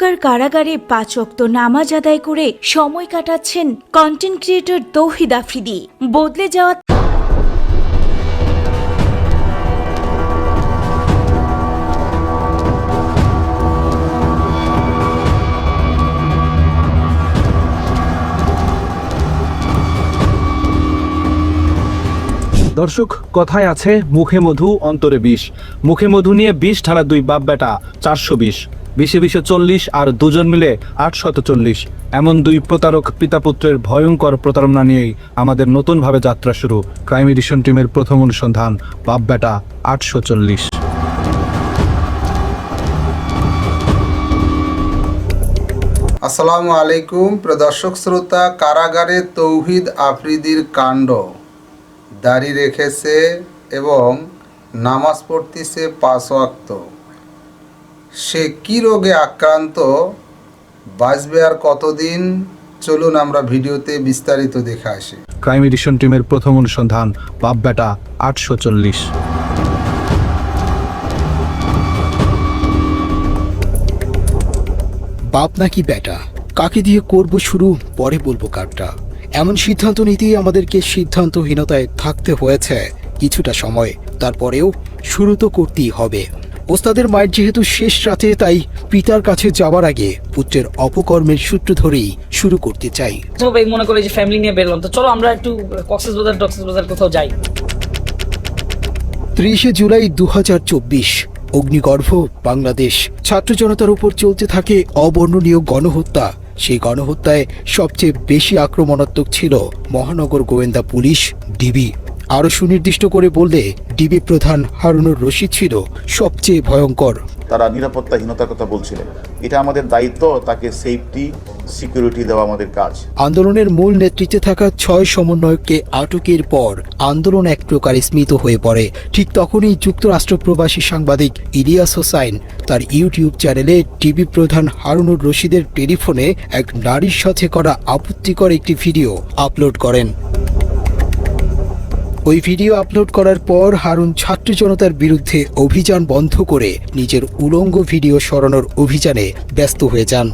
খোকার কারাগারে 5 ওয়াক্ত নামাজ আদায় করে সময় কাটাচ্ছেন কন্টেন্ট ক্রিয়েটর তৌহিদ আফ্রিদি। বদলে যাওয়া দর্শক, কথায় আছে মুখে মধু অন্তরে বিষ। মুখে মধু নিয়ে 20 ঢালা 2 বাপ বেটা 420, 20 40 আর দুজন মিলে 840। এমন 2 প্রতারক পিতা পুত্রের ভয়ঙ্কর প্রতারণা নিয়েই আমাদের নতুনভাবে যাত্রা শুরু। ক্রাইম এডিশন টিমের প্রথম অনুসন্ধান বাপ বেটা 840। আসসালামু আলাইকুম প্রিয় দর্শক শ্রোতা। কারাগারে তৌহিদ আফ্রিদির কাণ্ড। দাড়ি রেখেছে এবং নামাজ পড়তেছে 5 ওয়াক্ত। সে কি রোগে আক্রান্ত, বাঁচবে আর কতদিন? চলুন আমরা ভিডিওতে বিস্তারিত দেখে আসি। ক্রাইম এডিশন টিমের প্রথম অনুসন্ধান বাপ বেটা 840। বাপ নাকি বেটা, কাকে দিয়ে করব শুরু, পরে বলবো কারটা। এমন সিদ্ধান্ত নিতেই আমাদেরকে সিদ্ধান্তহীনতায় থাকতে হয়েছে কিছুটা সময়। তারপরেও শুরু তো করতেই হবে। ওস্তাদের মায়ের যেহেতু শেষ রাতে, তাই পিতার কাছে যাওয়ার আগে পুত্রের অপকর্মের সূত্র ধরেই শুরু করতে চাই। সবাই মনে করে যে ফ্যামিলি নিয়ে বেরোলাম, তো চলো আমরা একটু কক্সবাজার কোথাও যাই। 30 জুলাই 2024, অগ্নিগর্ভ বাংলাদেশ। ছাত্র জনতার উপর চলতে থাকে অবর্ণনীয় গণহত্যা। সেই গণহত্যায় সবচেয়ে বেশি আক্রমণাত্মক ছিল মহানগর গোয়েন্দা পুলিশ, ডিবি। আরও সুনির্দিষ্ট করে বললে ডিবি প্রধান হারুনুর রশিদ ছিল সবচেয়ে ভয়ঙ্কর। তারা নিরাপত্তাহীনতার কথা বলছিলেন। এটা আমাদের দায়িত্ব, তাকে সেফটি সিকিউরিটি দেওয়া আমাদের কাজ। আন্দোলনের মূল নেতৃত্বে থাকা 6 সমন্বয়ককে আটকের পর আন্দোলন এক প্রকার স্মিত হয়ে পড়ে। ঠিক তখনই যুক্তরাষ্ট্র প্রবাসী সাংবাদিক ইলিয়াস হোসাইন তার ইউটিউব চ্যানেলে ডিবি প্রধান হারুনুর রশিদের টেলিফোনে এক নারীর সাথে করা আপত্তিকর একটি ভিডিও আপলোড করেন। ওই ভিডিও আপলোড করার পর হারুন ছাত্র জনতার বিরুদ্ধে অভিযান বন্ধ করে নিজের উলঙ্গ ভিডিও সরানোর অভিযানে ব্যস্ত হয়ে যান।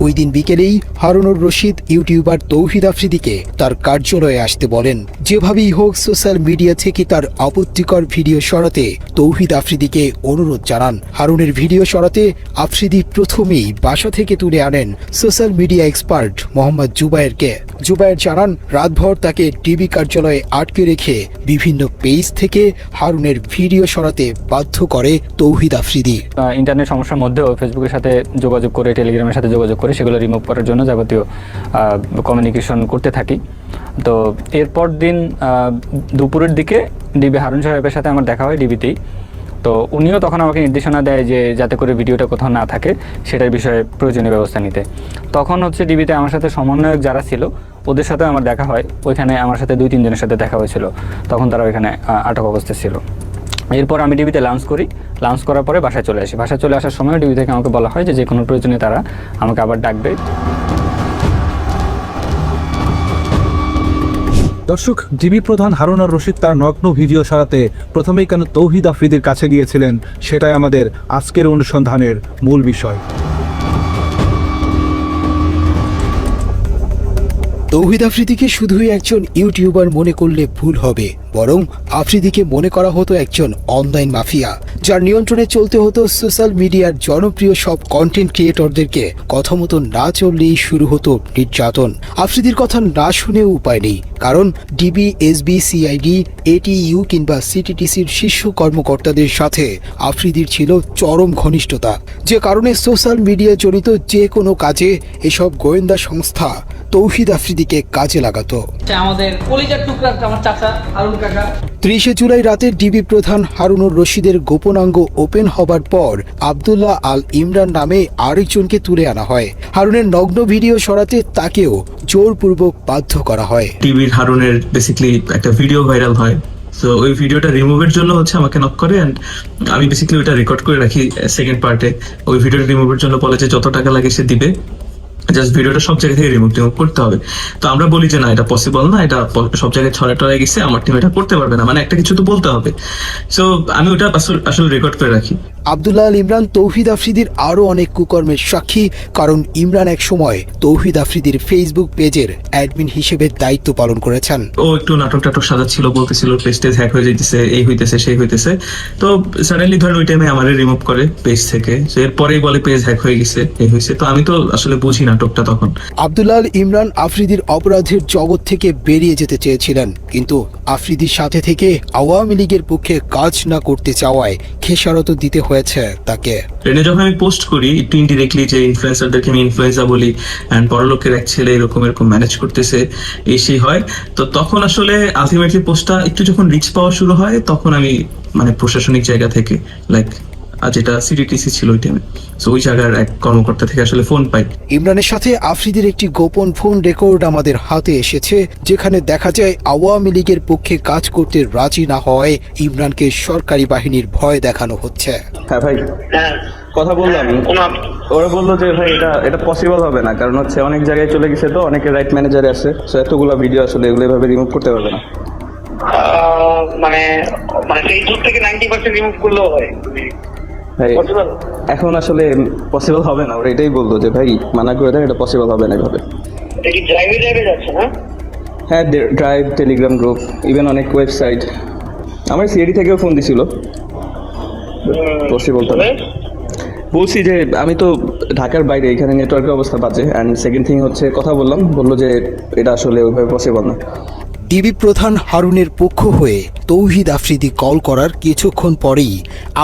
ওই দিন বিকেলেই হারুনুর রশিদ ইউটিউবার তৌহিদ আফ্রিদিকে তার কার্যালয়ে আসতে বলেন। যেভাবেই হোক সোশ্যাল মিডিয়া থেকে তার আপত্তিকর ভিডিও সরাতে তৌহিদ আফ্রিদিকে অনুরোধ জানান। হারুনের ভিডিও সরাতে আফ্রিদি প্রথমেই বাসা থেকে তুলে আনেন সোশ্যাল মিডিয়া এক্সপার্ট মোহাম্মদ জুবায়েরকে। জুবায়ের জানান, রাতভর তাকে ডিবি কার্যালয়ে আটকে রেখে বিভিন্ন পেজ থেকে হারুনের ভিডিও সরাতে বাধ্য করে তৌহিদ আফ্রিদি। ইন্টারনেট সমস্যার মধ্যেও ফেসবুকের সাথে যোগাযোগ করে, টেলিগ্রামের সাথে যোগাযোগ করে সেগুলো রিমুভ করার জন্য যাবতীয় কমিউনিকেশন করতে থাকি। তো এরপর দিন দুপুরের দিকে ডিবি হারুন সাহেবের সাথে আমার দেখা হয় ডিবিতেই। তো উনিও তখন আমাকে নির্দেশনা দেয় যে যাতে করে ভিডিওটা কোথাও না থাকে সেটার বিষয়ে প্রয়োজনীয় ব্যবস্থা নিতে। তখন হচ্ছে ডিবিতে আমার সাথে সমন্বয়ক যারা ছিল ওদের সাথে আমার দেখা হয়। ওইখানে আমার সাথে 2-3 জনের সাথে দেখা হয়েছিল। তখন তারা ওইখানে আটক অবস্থায় ছিল। এরপর আমি ডিবিতে লাঞ্চ করি। লাঞ্চ করার পরে বাসায় চলে আসি। বাসায় চলে আসার সময় ডিবি থেকে আমাকে বলা হয় যে কোনো প্রয়োজনে তারা আমাকে আবার ডাকবে। দর্শক, ডিবি প্রধান হারুনুর রশিদ তার নগ্ন ভিডিও সরাতে প্রথমেই কেন তৌহিদ আফ্রিদির কাছে গিয়েছিলেন, সেটাই আমাদের আজকের অনুসন্ধানের মূল বিষয়। তৌহিদ আফ্রিদিকে শুধুই একজন ইউটিউবার মনে করলে ভুল হবে, বরং আফ্রিদিকে মনে করা হতো একজন অনলাইন মাফিয়া, যার নিয়ন্ত্রণে চলতে হতো সোশ্যাল মিডিয়ার জনপ্রিয় সব কন্টেন্ট ক্রিয়েটরদেরকে। কথা মতো না চললেই শুরু হতো নির্যাতন। আফ্রিদির কথা না শুনেও উপায় নেই, কারণ ডিবি, এসবি, সিআইডি, এটিইউ কিংবা সিটিটিসির শীর্ষ কর্মকর্তাদের সাথে আফ্রিদির ছিল চরম ঘনিষ্ঠতা, যে কারণে সোশ্যাল মিডিয়া জড়িত যে কোনো কাজে এসব গোয়েন্দা সংস্থা তৌহিদ আফ্রিদিকে কাজে লাগাতো। আমাদের কলিজার টুকরা আমার চাচা হারুন কাকা। 30 জুলাই রাতে ডিবি প্রধান হারুনুর রশিদের গোপনাঙ্গ ওপেন হবার পর আব্দুল্লাহ আল ইমরান নামে আরেকজনকে তুলে আনা হয়। হারুনের নগ্ন ভিডিও সরাতে তাকেও জোরপূর্বক বাধ্য করা হয়। টিভির হারুনের বেসিক্যালি একটা ভিডিও ভাইরাল হয়। সো ওই ভিডিওটা রিমুভের জন্য হচ্ছে আমাকে নক করে, এন্ড আমি বেসিক্যালি ওইটা রেকর্ড করে রাখি সেকেন্ড পার্টে। ওই ভিডিওটা রিমুভের জন্য বলে যে যত টাকা লাগে সে দিবে। জাস্ট ভিডিওটা সব জায়গা থেকে রিমুভ করতে হবে। তো আমরা বলি যে না, এটা পসিবল না, এটা সব জায়গায় ছড়ায় গেছে, আমার টিম এটা করতে পারবে না, মানে একটা কিছু তো বলতে হবে। সো আমি ওটা আসলে রেকর্ড করে রাখি। আব্দুল্লাহ আল ইমরান তৌহিদ আফ্রিদির আরও অনেক কুকর্মের সাক্ষী, কারণ ইমরান এক সময় তৌহিদ আফ্রিদির ফেসবুক পেজের অ্যাডমিন হিসেবে দায়িত্ব পালন করেছেন। ও একটু নাটক টাটক সাজাচ্ছিল, বলতেছিল পেজ হ্যাক হয়ে যাইতেছে, এই হইতেছে সেই হইতেছে। তো সাডেনলি ধরেন ওই টাইমে আমারে রিমুভ করে পেজ থেকে, এরপরেই বলে পেজ হ্যাক হয়ে গেছে, এই হয়েছে। তো আমি তো আসলে বুঝি নাটকটা তখন। আব্দুল্লাহ আল ইমরান আফ্রিদির অপরাধের জগৎ থেকে বেরিয়ে যেতে চেয়েছিলেন, কিন্তু আফ্রিদির সাথে থেকে আওয়ামী লীগের পক্ষে কাজ না করতে চাওয়ায় খেসারত দিতে হয়েছে তাকে। ট্রেনে যখন আমি পোস্ট করি একটু ইনডিরেক্টলি যে ইনফ্লুয়েন্সারদেরকে আমি ইনফ্লুয়েন্সার বলি অ্যান্ড বড়লোকের এক ছেলে এরকম ম্যানেজ করতেছে, এই সেই হয়, তো তখন আসলে আলটিমেটলি পোস্টটা একটু যখন রিচ পাওয়া শুরু হয়, তখন আমি মানে প্রশাসনিক জায়গা থেকে লাইক যেটা সিডিটিসি ছিল ওই টাইমে, সো ওই জায়গার এক কর্মকর্তা থেকে আসলে ফোন পাই। ইমরানের সাথে আফ্রিদির একটি গোপন ফোন রেকর্ড আমাদের হাতে এসেছে, যেখানে দেখা যায় আওয়ামী লীগের পক্ষে কাজ করতে রাজি না হওয়ায় ইমরানকে সরকারি বাহিনীর ভয় দেখানো হচ্ছে। হ্যাঁ ভাই, কথা বললাম, ওরা বললো যে ভাই এটা পসিবল হবে না, কারণ হচ্ছে অনেক জায়গায় চলে গেছে, তো অনেকে রাইট ম্যানেজারে আছে, সো এতগুলো ভিডিও আসলে এগুলো এভাবে রিমুভ করতে পারবে না। মানে ফেসবুক থেকে 90% রিমুভ করলেও হয় ভাই এখন আসলে পসিবল হবে না, ওরা এটাই বললো যে ভাই মানা করে দেন, এটা পসিবল হবে না এভাবে। এটা কি ড্রাইভে যাচ্ছে না? হ্যাঁ, ড্রাইভ, টেলিগ্রাম গ্রুপ, ইভেন অনেক ওয়েবসাইট, আমার সিআইডি থেকেও ফোন দিছিল, পসিবল তো। বলছি যে আমি তো ঢাকার বাইরে, এখানে নেটওয়ার্কের অবস্থা বাজে, অ্যান্ড সেকেন্ড থিং হচ্ছে কথা বললাম, বললো যে এটা আসলে ওইভাবে পসিবল না। ডিবি প্রধান হারুনের পক্ষ হয়ে তৌহিদ আফ্রিদি কল করার কিছুক্ষণ পরেই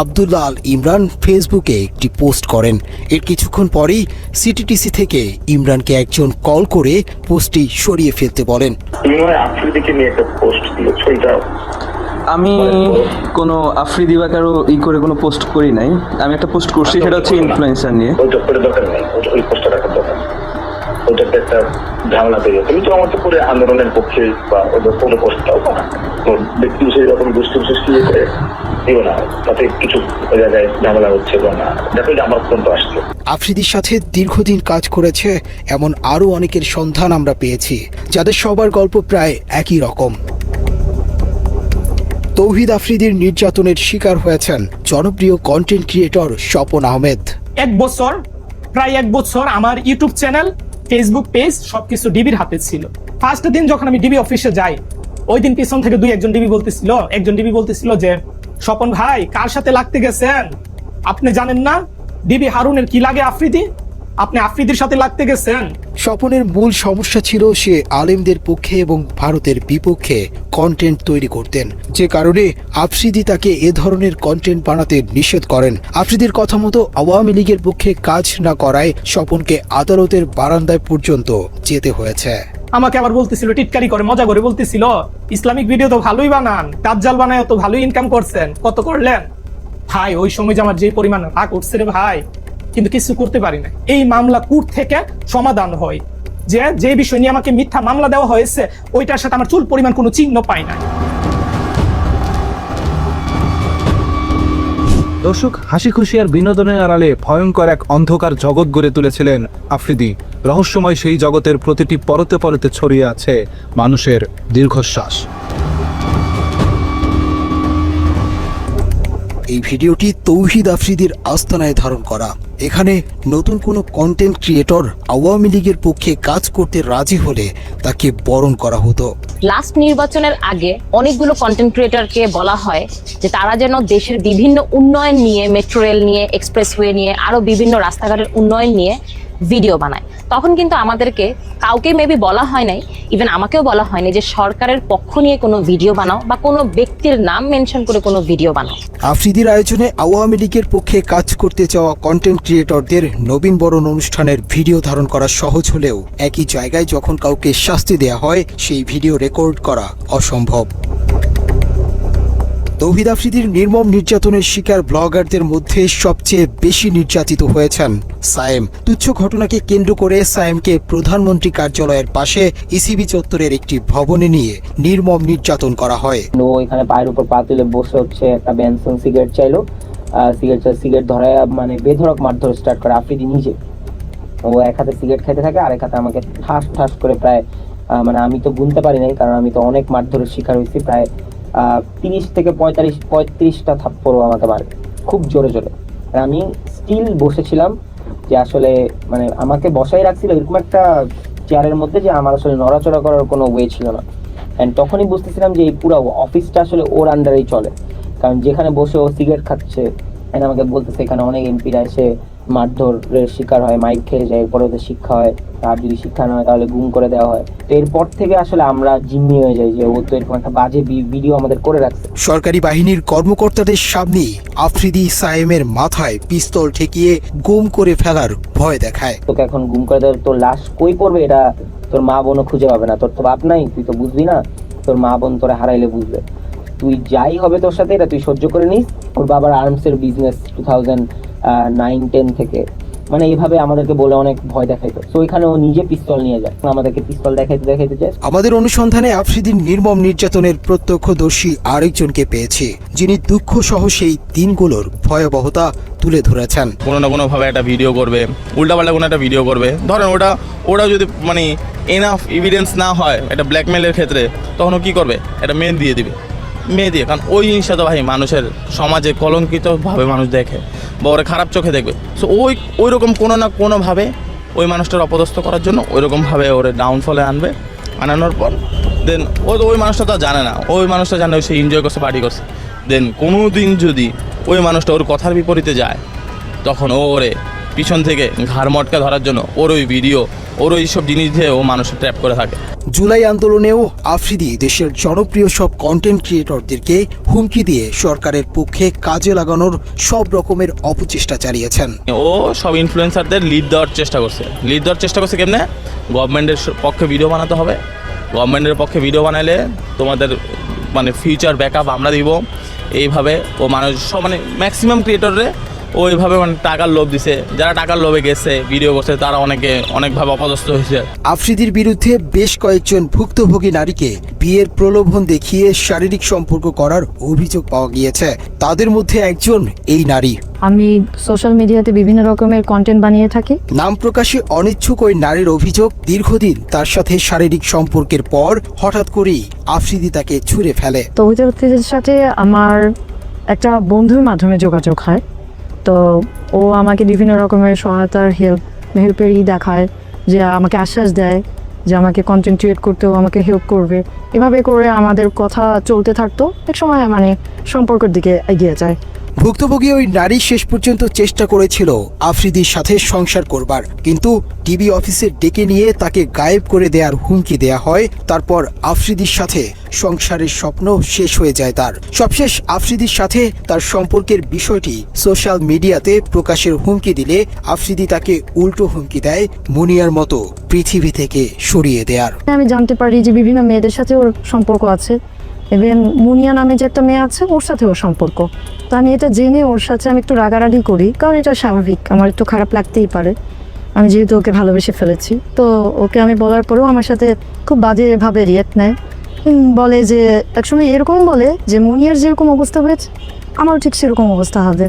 আব্দুল্লাহ আল ইমরান ফেসবুকে একটি পোস্ট করেন। এর কিছুক্ষণ পরেই সিটিটিসি থেকে ইমরানকে একজন কল করে পোস্টটি সরিয়ে ফেলতে বলেন। আফ্রিদিকে নিয়ে একটা পোস্ট দিয়েছো, এটা আমি কোনো আফ্রিদি বা কারো করে কোনো পোস্ট করি নাই, আমি একটা পোস্ট করছি, সেটা হচ্ছে ইনফ্লুয়েন্সার নিয়ে। ওইটা দরকার নেই, ওই পোস্টটা রাখার দরকার নেই, ওইটাতে একটা ঝামেলা তৈরি। তুমি তো আমার তো করে আন্দোলনের পক্ষে বা ওদের কোনো পোস্ট দাও না, ব্যক্তি বিশেষ রকম গোষ্ঠী বিশেষ কি করে দিও না, তাতে কিছু ওই জায়গায় ঝামেলা হচ্ছে বা না, দেখো যে আমার পর্যন্ত আসছে। আফ্রিদির সাথে দীর্ঘদিন কাজ করেছে এমন আরও অনেকের সন্ধান আমরা পেয়েছি, যাদের সবার গল্প প্রায় একই রকম। তৌহিদ আফ্রিদির নির্যাতনের শিকার হয়েছেন জনপ্রিয় কন্টেন্ট ক্রিয়েটর স্বপন আহমেদ। প্রায় এক বছর আমার ইউটিউব চ্যানেল, ফেসবুক পেজ সবকিছু ডিবির হাতে ছিল। ফার্স্ট দিন যখন আমি ডিবি অফিসে যাই, ওই দিন পিছন থেকে একজন ডিবি বলতেছিল যে স্বপন ভাই কার সাথে লাগতে গেছেন, আপনি জানেন না ডিবি হারুনের কি লাগে আফ্রিদি, আপনি আফ্রিদির সাথে লাগতে গেছেন। স্বপনের মূল সমস্যা ছিল সে আলেমদের পক্ষে এবং ভারতের বিপক্ষে কন্টেন্ট তৈরি করতেন, যে কারণে আফ্রিদি তাকে এ ধরনের কন্টেন্ট বানাতে নিষেধ করেন। আফ্রিদির কথা মতো আওয়ামী লীগের পক্ষে কাজ না করায় স্বপনকে আদালতের বারান্দায় পর্যন্ত যেতে হয়েছে। আমাকে আবার বলতেছিল, টিটকারি করে মজা করে বলতেছিল, ইসলামিক ভিডিও তো ভালোই বানান, দাজ্জাল বানায় তো ভালোই ইনকাম করছেন, কত করলেন? ভাই ওই সময় যে আমার যে পরিমাণ রাগ উঠছে রে ভাই, কিন্তু কিছু করতে পারি না। এই মামলা কোর্ট থেকে সমাধান হয়, যে বিষয় নিয়ে আমাকে মিথ্যা মামলা দেওয়া হয়েছে ওইটার সাথে আমার চুল পরিমাণ কোনো চিহ্ন পাই না। দর্শক, হাসি খুশি আর বিনোদনের আড়ালে ভয়ঙ্কর এক অন্ধকার জগৎ গড়ে তুলেছিলেন আফ্রিদি। রহস্যময় সেই জগতের প্রতিটি পরতে পরতে ছড়িয়ে আছে মানুষের দীর্ঘশ্বাস। এই ভিডিওটি তৌহিদ আফ্রিদির আস্তানায় ধারণ করা। এখানে নতুন কোনো কন্টেন্ট ক্রিয়েটর আওয়ামী লীগের পক্ষে কাজ করতে রাজি হলে তাকে বরণ করা হতো। লাস্ট নির্বাচনের আগে অনেকগুলো কন্টেন্ট ক্রিয়েটরকে বলা হয় যে তারা যেন দেশের বিভিন্ন উন্নয়ন নিয়ে, মেট্রো রেল নিয়ে, এক্সপ্রেসওয়ে নিয়ে, আরো বিভিন্ন রাস্তাঘাটের উন্নয়ন নিয়ে ভিডিও বানায়। তখন কিন্তু আমাদেরকে কাউকে মেবি বলা হয় নাই, ইভেন আমাকেও বলা হয়নি যে সরকারের পক্ষ নিয়ে কোনো ভিডিও বানাও বা কোনো ব্যক্তির নাম মেনশন করে কোনো ভিডিও বানাও। আফ্রিদির আয়োজনে আওয়ামী লীগের পক্ষে কাজ করতে চাওয়া কন্টেন্ট ক্রিয়েটরদের নবীন বরণ অনুষ্ঠানের ভিডিও ধারণ করা সহজ হলেও একই জায়গায় যখন কাউকে শাস্তি দেয়া হয় সেই ভিডিও রেকর্ড করা অসম্ভব। তৌহিদ আফ্রিদির নির্মম নির্যাতনের শিকার ব্লগারদের মধ্যে সবচেয়ে বেশি নির্যাতিত হয়েছেন সায়েম। তুচ্ছ ঘটনাকে কেন্দ্র করে সায়েমকে প্রধানমন্ত্রী কার্যালয়ের পাশে ইসিবি চত্বরের একটি ভবনে নিয়ে নির্মম নির্যাতন করা হয়। এখানে পায়ের উপর পা তুলে বসে হচ্ছে, একটা বেনসন সিগারেট চাইলো, সিগারেট ধরায় মানে বেধড়ক মারধর স্টার্ট করে আফ্রিদি নিজে। ও এক হাতে সিগারেট খাইতে থাকে আর এক হাতে আমাকে ঠাস ঠাস করে প্রায় মানে আমি তো গুনতে পারি নাই, কারণ আমি তো অনেক মারধরের শিকার হয়েছি, প্রায় 30 থেকে 35টা থাপ্পড়ও আমাকে মারে খুব জোরে জোরে। আর আমি স্টিল বসেছিলাম, যে আসলে মানে আমাকে বসাই রাখছিল এরকম একটা চেয়ারের মধ্যে যে আমার আসলে নড়াচড়া করার কোনো ওয়ে ছিল না। অ্যান্ড তখনই বুঝতেছিলাম যে এই পুরো অফিসটা আসলে ওর আন্ডারেই চলে, কারণ যেখানে বসে ও সিগারেট খাচ্ছে এন্ড আমাকে বলতেছে এখানে অনেক এমপিরা এসে মারধরের শিকার হয়, মাইক খেয়ে যায়, এরপরে ওদের শিক্ষা হয়, আর যদি শিক্ষা না হয় তাহলে গুম করে দেওয়া হয়। তো এরপর থেকে আসলে আমরা জিম্মি হয়ে যাই যে ও তো এরকম একটা বাজে ভিডিও আমাদের করে রাখছে। সরকারি বাহিনীর কর্মকর্তাদের সামনে আফ্রিদি সায়েমের মাথায় পিস্তল ঠেকিয়ে গুম করে ফেলার ভয় দেখায়। তোকে এখন গুম করে দেওয়ার, তোর লাশ কই পড়বে এটা তোর মা বোনও খুঁজে পাবে না, তোর তো বাপ নাই, তুই তো বুঝবি না, তোর মা বোন তোরা হারাইলে বুঝবে, তুই যাই হবে তোর সাথে এটা তুই সহ্য করে নিস। ওর বাবার আর্মসের বিজনেস 2009-10 থেকে, মানে এইভাবে আমাদেরকে বলে অনেক ভয় দেখাইতো। তো ওইখানে ও নিজে পিস্তল নিয়ে যায়, আমাদেরকে পিস্তল দেখাইতে যায়। আমাদের অনুসন্ধানে আফ্রিদির নির্মম নির্যাতনের প্রত্যক্ষদর্শী আরেকজনকে পেয়েছে, যিনি দুঃখ সহ সেই দিনগুলোর ভয়াবহতা তুলে ধরেছেন। কোনো না কোনো ভাবে একটা ভিডিও করবে, উল্টাপাল্টা কোনো একটা ভিডিও করবে, ধরেন ওটা যদি মানে এনাফ এভিডেন্স না হয় এটা ব্ল্যাকমেলের ক্ষেত্রে, তখন ও কী করবে, একটা মেয়ে দিয়ে, কারণ ওই জিনিসটা তো ভাই মানুষের সমাজে কলঙ্কিতভাবে মানুষ দেখে বা ওরা খারাপ চোখে দেখবে। সো ওই রকম কোনো না কোনোভাবে ওই মানুষটার অপদস্থ করার জন্য ওই রকমভাবে ওরা ডাউনফলে আনানোর পর দেন ওই মানুষটা তো জানে না, ওই মানুষটা জানে সে এনজয় করছে, পার্টি করছে, দেন কোনো দিন যদি ওই মানুষটা ওর কথার বিপরীতে যায় তখন ওরে পিছন থেকে ঘাড় মটকা ধরার জন্য ওর ওই ভিডিও, ওর ওই সব জিনিস দিয়ে ও মানুষের ট্র্যাপ করে থাকে। জুলাই আন্দোলনেও আফ্রিদি দেশের জনপ্রিয় সব কন্টেন্ট ক্রিয়েটরদেরকে হুমকি দিয়ে সরকারের পক্ষে কাজে লাগানোর সব রকমের অপচেষ্টা চালিয়েছেন। ও সব ইনফ্লুয়েন্সারদের লিড দেওয়ার চেষ্টা করছে কেমনে, গভর্নমেন্টের পক্ষে ভিডিও বানাতে হবে, গভর্নমেন্টের পক্ষে ভিডিও বানাইলে তোমাদের মানে ফিউচার ব্যাকআপ আমরা দিব, এইভাবে ও মানুষ সব মানে ম্যাক্সিমাম ক্রিয়েটররে ওইভাবে মানে টাকার লোভ দিছে, যারা টাকার লোভে গেছে ভিডিও করছে তারা অনেকভাবে অপদস্থ হয়েছে। আফ্রিদির বিরুদ্ধে বেশ কয়েকজন ভুক্তভোগী নারীকে বিয়ের প্রলোভন দেখিয়ে শারীরিক সম্পর্ক করার অভিযোগ পাওয়া গিয়েছে, তাদের মধ্যে একজন এই নারী। আমি সোশ্যাল মিডিয়াতে বিভিন্ন রকমের কন্টেন্ট বানিয়ে থাকি। নাম প্রকাশে অনিচ্ছুক ওই নারীর অভিযোগ, দীর্ঘদিন তার সাথে শারীরিক সম্পর্কের পর হঠাৎ করেই আফ্রিদি তাকে ছুঁড়ে ফেলে। তৌহিদের সাথে আমার একটা বন্ধুর মাধ্যমে যোগাযোগ হয়, তো ও আমাকে বিভিন্ন রকমের সহায়তার হেল্পেরই দেখায়, যে আমাকে আশ্বাস দেয় যে আমাকে কন্টেন্ট ক্রিয়েট করতেও আমাকে হেল্প করবে, এভাবে করে আমাদের কথা চলতে থাকতো, এক সময় মানে সম্পর্কের দিকে এগিয়ে যায়। ভুক্তভোগী ওই নারী শেষ পর্যন্ত চেষ্টা করেছিল আফ্রিদির সাথে সংসার করবার, কিন্তু টিভি অফিসে ডেকে নিয়ে তাকে গায়েব করে দেওয়ার হুমকি দেয়া হয়। তারপর আফ্রিদির সাথে সংসারের স্বপ্ন শেষ হয়ে যায় তার। সবশেষ আফ্রিদির সাথে তার সম্পর্কের বিষয়টি সোশ্যাল মিডিয়াতে প্রকাশের হুমকি দিলে আফ্রিদি তাকে উল্টো হুমকি দেয় মুনিয়ার মতো পৃথিবী থেকে সরিয়ে দেয়ার। আমি জানতে পারি যে বিভিন্ন মেয়েদের সাথে ওর সম্পর্ক আছে, ইভেন মুনিয়া নামে যে একটা মেয়ে আছে ওর সাথে ওর সম্পর্ক। তো আমি এটা জেনে ওর সাথে আমি একটু রাগারাগি করি, কারণ এটা স্বাভাবিক, আমার একটু খারাপ লাগতেই পারে, আমি যেহেতু ওকে ভালোবেসে ফেলেছি। তো ওকে আমি বলার পরেও আমার সাথে খুব বাজেভাবে রিয়েক্ট নেয়, বলে যে একসময় এরকম বলে যে মুনিয়ার যেরকম অবস্থা হয়েছে আমারও ঠিক সেরকম অবস্থা হবে,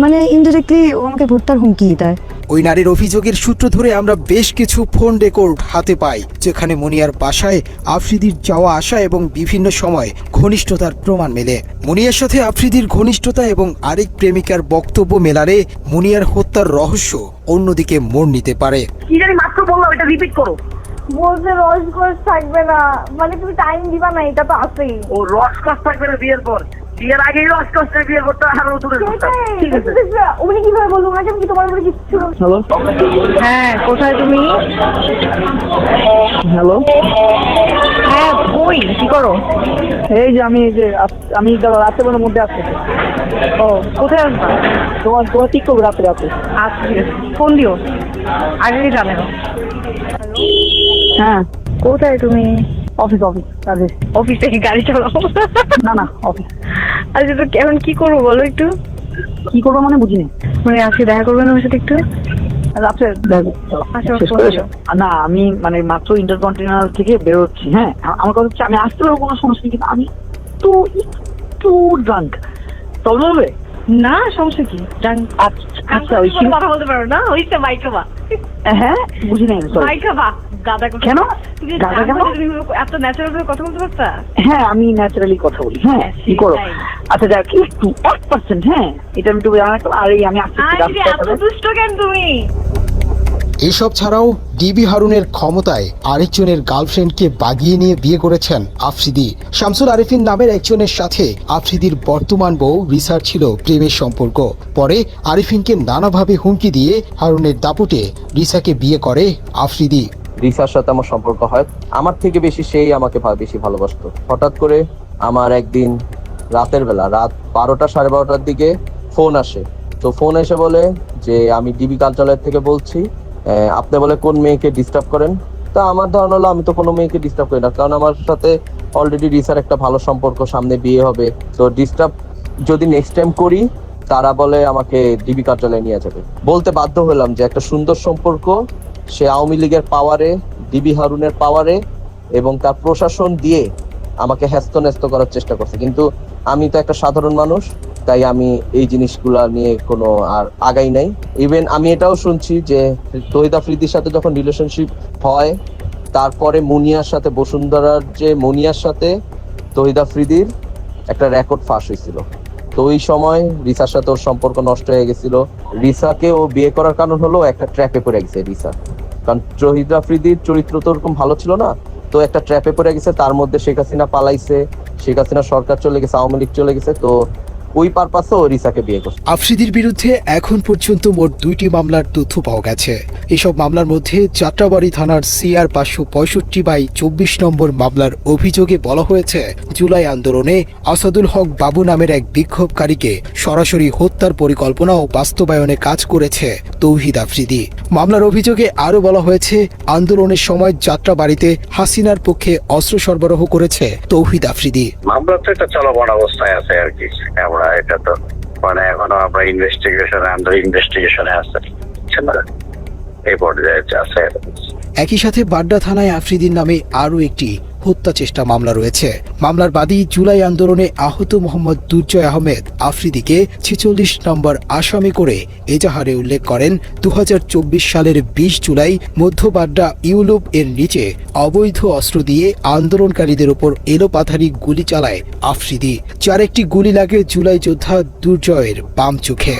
মানে ইনডিরেক্টলি ও আমাকে ভোটটার হুমকি দেয়। ওই নারীর অভিযোগের সূত্র ধরে আমরা বেশ কিছু ফোন রেকর্ড হাতে পাই, যেখানে মুনিয়ার বাসায় আফ্রিদির যাওয়া আসা এবং বিভিন্ন সময় ঘনিষ্ঠতার প্রমাণ মেলে। মুনিয়ার সাথে আফ্রিদির ঘনিষ্ঠতা এবং আরেক প্রেমিকার বক্তব্য মেলারে মুনিয়ার হত্যার রহস্য অন্যদিকে মোড় নিতে পারে। কি জানি মাত্র বললাম, এটা রিপিট করো। বলছে রসকস থাকবে না, মানে তুমি টাইম দিবা না, এটা তো আছেই। ও রসকস থাকবে না বিয়ের পর, বিয়ের আগেই রসকস না, বিয়ের পর তো আরো দূরে। ঠিক আছে, উনি কিভাবে বলবো, ওনাকে কি তোমার উপরে কিছু ছিল? হ্যালো, হ্যাঁ কোথায় তুমি? হ্যালো, হ্যাঁ কই, কি করো? এই যে আমি রাত্রেবেলার মধ্যে আসছি। ও কোথায় আসবা? তোমার ঠিক করবো রাত্রে। আচ্ছা ঠিক আছে, ফোন দিও, আগেই জানেন। হ্যাঁ কোথায় তুমি? অফিস কাজে। অফিস থেকে গাড়ি চালাও? না অফিস। আচ্ছা তো এখন কি করবো বলো একটু। কি করবো মানে বুঝিনি। মানে আজকে দেখা করবেন আমার সাথে একটু? রাত্রে না, আমি মানে মাত্র ইন্টারকন্টিনেন্টাল থেকে বেরোচ্ছি। হ্যাঁ আমার কথা হচ্ছে আমি আসতে পারবো, কোনো সমস্যা নেই, কিন্তু আমি তো একটু ড্রাঙ্ক। প্রবলেম হবে? না সমস্যা কি জান আচ্ছা ওই কথা বলতে পারো না ওইটা মাই খাবা হ্যাঁ বুঝি নাই মাই খাবা গাদা কেন গাদা কেন এত ন্যাচারাল কথা বলতে পারতা হ্যাঁ আমি ন্যাচারালি কথা বলি হ্যাঁ কি করো আচ্ছা যাক একটু 1% হ্যাঁ এটা আমি একটু আর আমি আসছি এত দুষ্ট কেন তুমি এসব ছাড়াও ডিবি হারুনের ক্ষমতায় আরেকজনের গার্লফ্রেন্ডকে বাগিয়ে নিয়ে বিয়ে করেছেন আফ্রিদি। শামসুল আরেফিন নামের একজনের সাথে আফ্রিদির বর্তমান বউ রিসার ছিল প্রেমের সম্পর্ক। পরে আরেফিনকে নানাভাবে হুমকি দিয়ে হারুনের দাপটে রিসাকে বিয়ে করে আফ্রিদি। রিসার সাথে আমার সম্পর্ক হয়, আমার থেকে বেশি সেই আমাকে বেশি ভালোবাসতো। হঠাৎ করে আমার একদিন রাতের বেলা রাত 12টা 12:30টার দিকে ফোন আসে। তো ফোন এসে বলে যে আমি ডিবি কার্যালয় থেকে বলছি, আপনি বলে কোন মেয়েকে ডিস্টার্ব করেন। তা আমার ধারণা হলো আমি তো কোনো মেয়েকে ডিস্টার্ব করি না, কারণ আমার সাথে অলরেডি রিসার একটা ভালো সম্পর্ক, সামনে বিয়ে হবে। তো ডিস্টার্ব যদি নেক্সট টাইম করি তারা বলে আমাকে ডিবি কার্যালয়ে নিয়ে যাবে। বলতে বাধ্য হলাম যে একটা সুন্দর সম্পর্ক, সে আওয়ামী লীগের পাওয়ারে, ডিবি হারুনের পাওয়ারে এবং তার প্রশাসন দিয়ে আমাকে হ্যাস্ত করার চেষ্টা করছে। কিন্তু আমি তো একটা সাধারণ মানুষ, তাই আমি এই জিনিসগুলা নিয়ে কোনো আর আগাই নাই। ইভেন আমি এটাও শুনছি যে তৌহিদ আফ্রিদির সাথে যখন রিলেশনশিপ হয়, তারপরে মুনিয়ার সাথে, বসুন্ধরার যে মুনিয়ার সাথে তৌহিদ আফ্রিদির একটা রেকর্ড ফাঁস হয়েছিল। তো ওই সময় রিসার সাথে ওর সম্পর্ক নষ্ট হয়ে গেছিল। রিসাকে ও বিয়ে করার কারণ হলো একটা ট্র্যাপে পড়ে গেছে রিসা, কারণ তৌহিদ আফ্রিদির চরিত্র তো ওরকম ভালো ছিল না। তো একটা ট্র্যাপে পড়ে গেছে, তার মধ্যে শেখ হাসিনা পালাইছে, শেখ হাসিনা সরকার চলে গেছে, আওয়ামী লীগ চলে গেছে। তো ওই পারপাসে ও রিসাকে বিয়ে করছে। আফ্রিদির বিরুদ্ধে এখন পর্যন্ত মোট 2টি মামলার তথ্য পাওয়া গেছে। এসব মামলার মধ্যে যাত্রাবাড়ি থানার CR 565/24 নম্বর মামলার অভিযোগে বলা হয়েছে জুলাই আন্দোলনে আসাদুল হক বাবু নামের এক বিক্ষোভকারীকে সরাসরি হত্যার পরিকল্পনা ও বাস্তবায়নে কাজ করেছে তৌহিদ আফ্রিদি। মামলার অভিযোগে আরও বলা হয়েছে আন্দোলনের সময় যাত্রাবাড়িতে হাসিনার পক্ষে অস্ত্র সরবরাহ করেছে তৌহিদ আফ্রিদি। মামলা তো এটা চলমান অবস্থায় আছে আর কি, আমরা এটা তো মানে এখনো আমরা ইনভেস্টিগেশনে আছে, এই পর্যায়ে আছে। একই সাথে বাড্ডা থানায় আফ্রিদির নামে আরও একটি হত্যা চেষ্টা মামলা রয়েছে। মামলার বাদী জুলাই আন্দোলনে আহত মোহাম্মদ দুর্জয় আহমেদ আফ্রিদিকে 46 নম্বর আসামি করে এজাহারে উল্লেখ করেন 2024 সালের 20 জুলাই মধ্য বাড্ডা ইউলুপ এর নিচে অবৈধ অস্ত্র দিয়ে আন্দোলনকারীদের উপর এলোপাথারি গুলি চালায় আফ্রিদি, যার একটি গুলি লাগে জুলাই যোদ্ধা দুর্জয়ের বাম চোখে।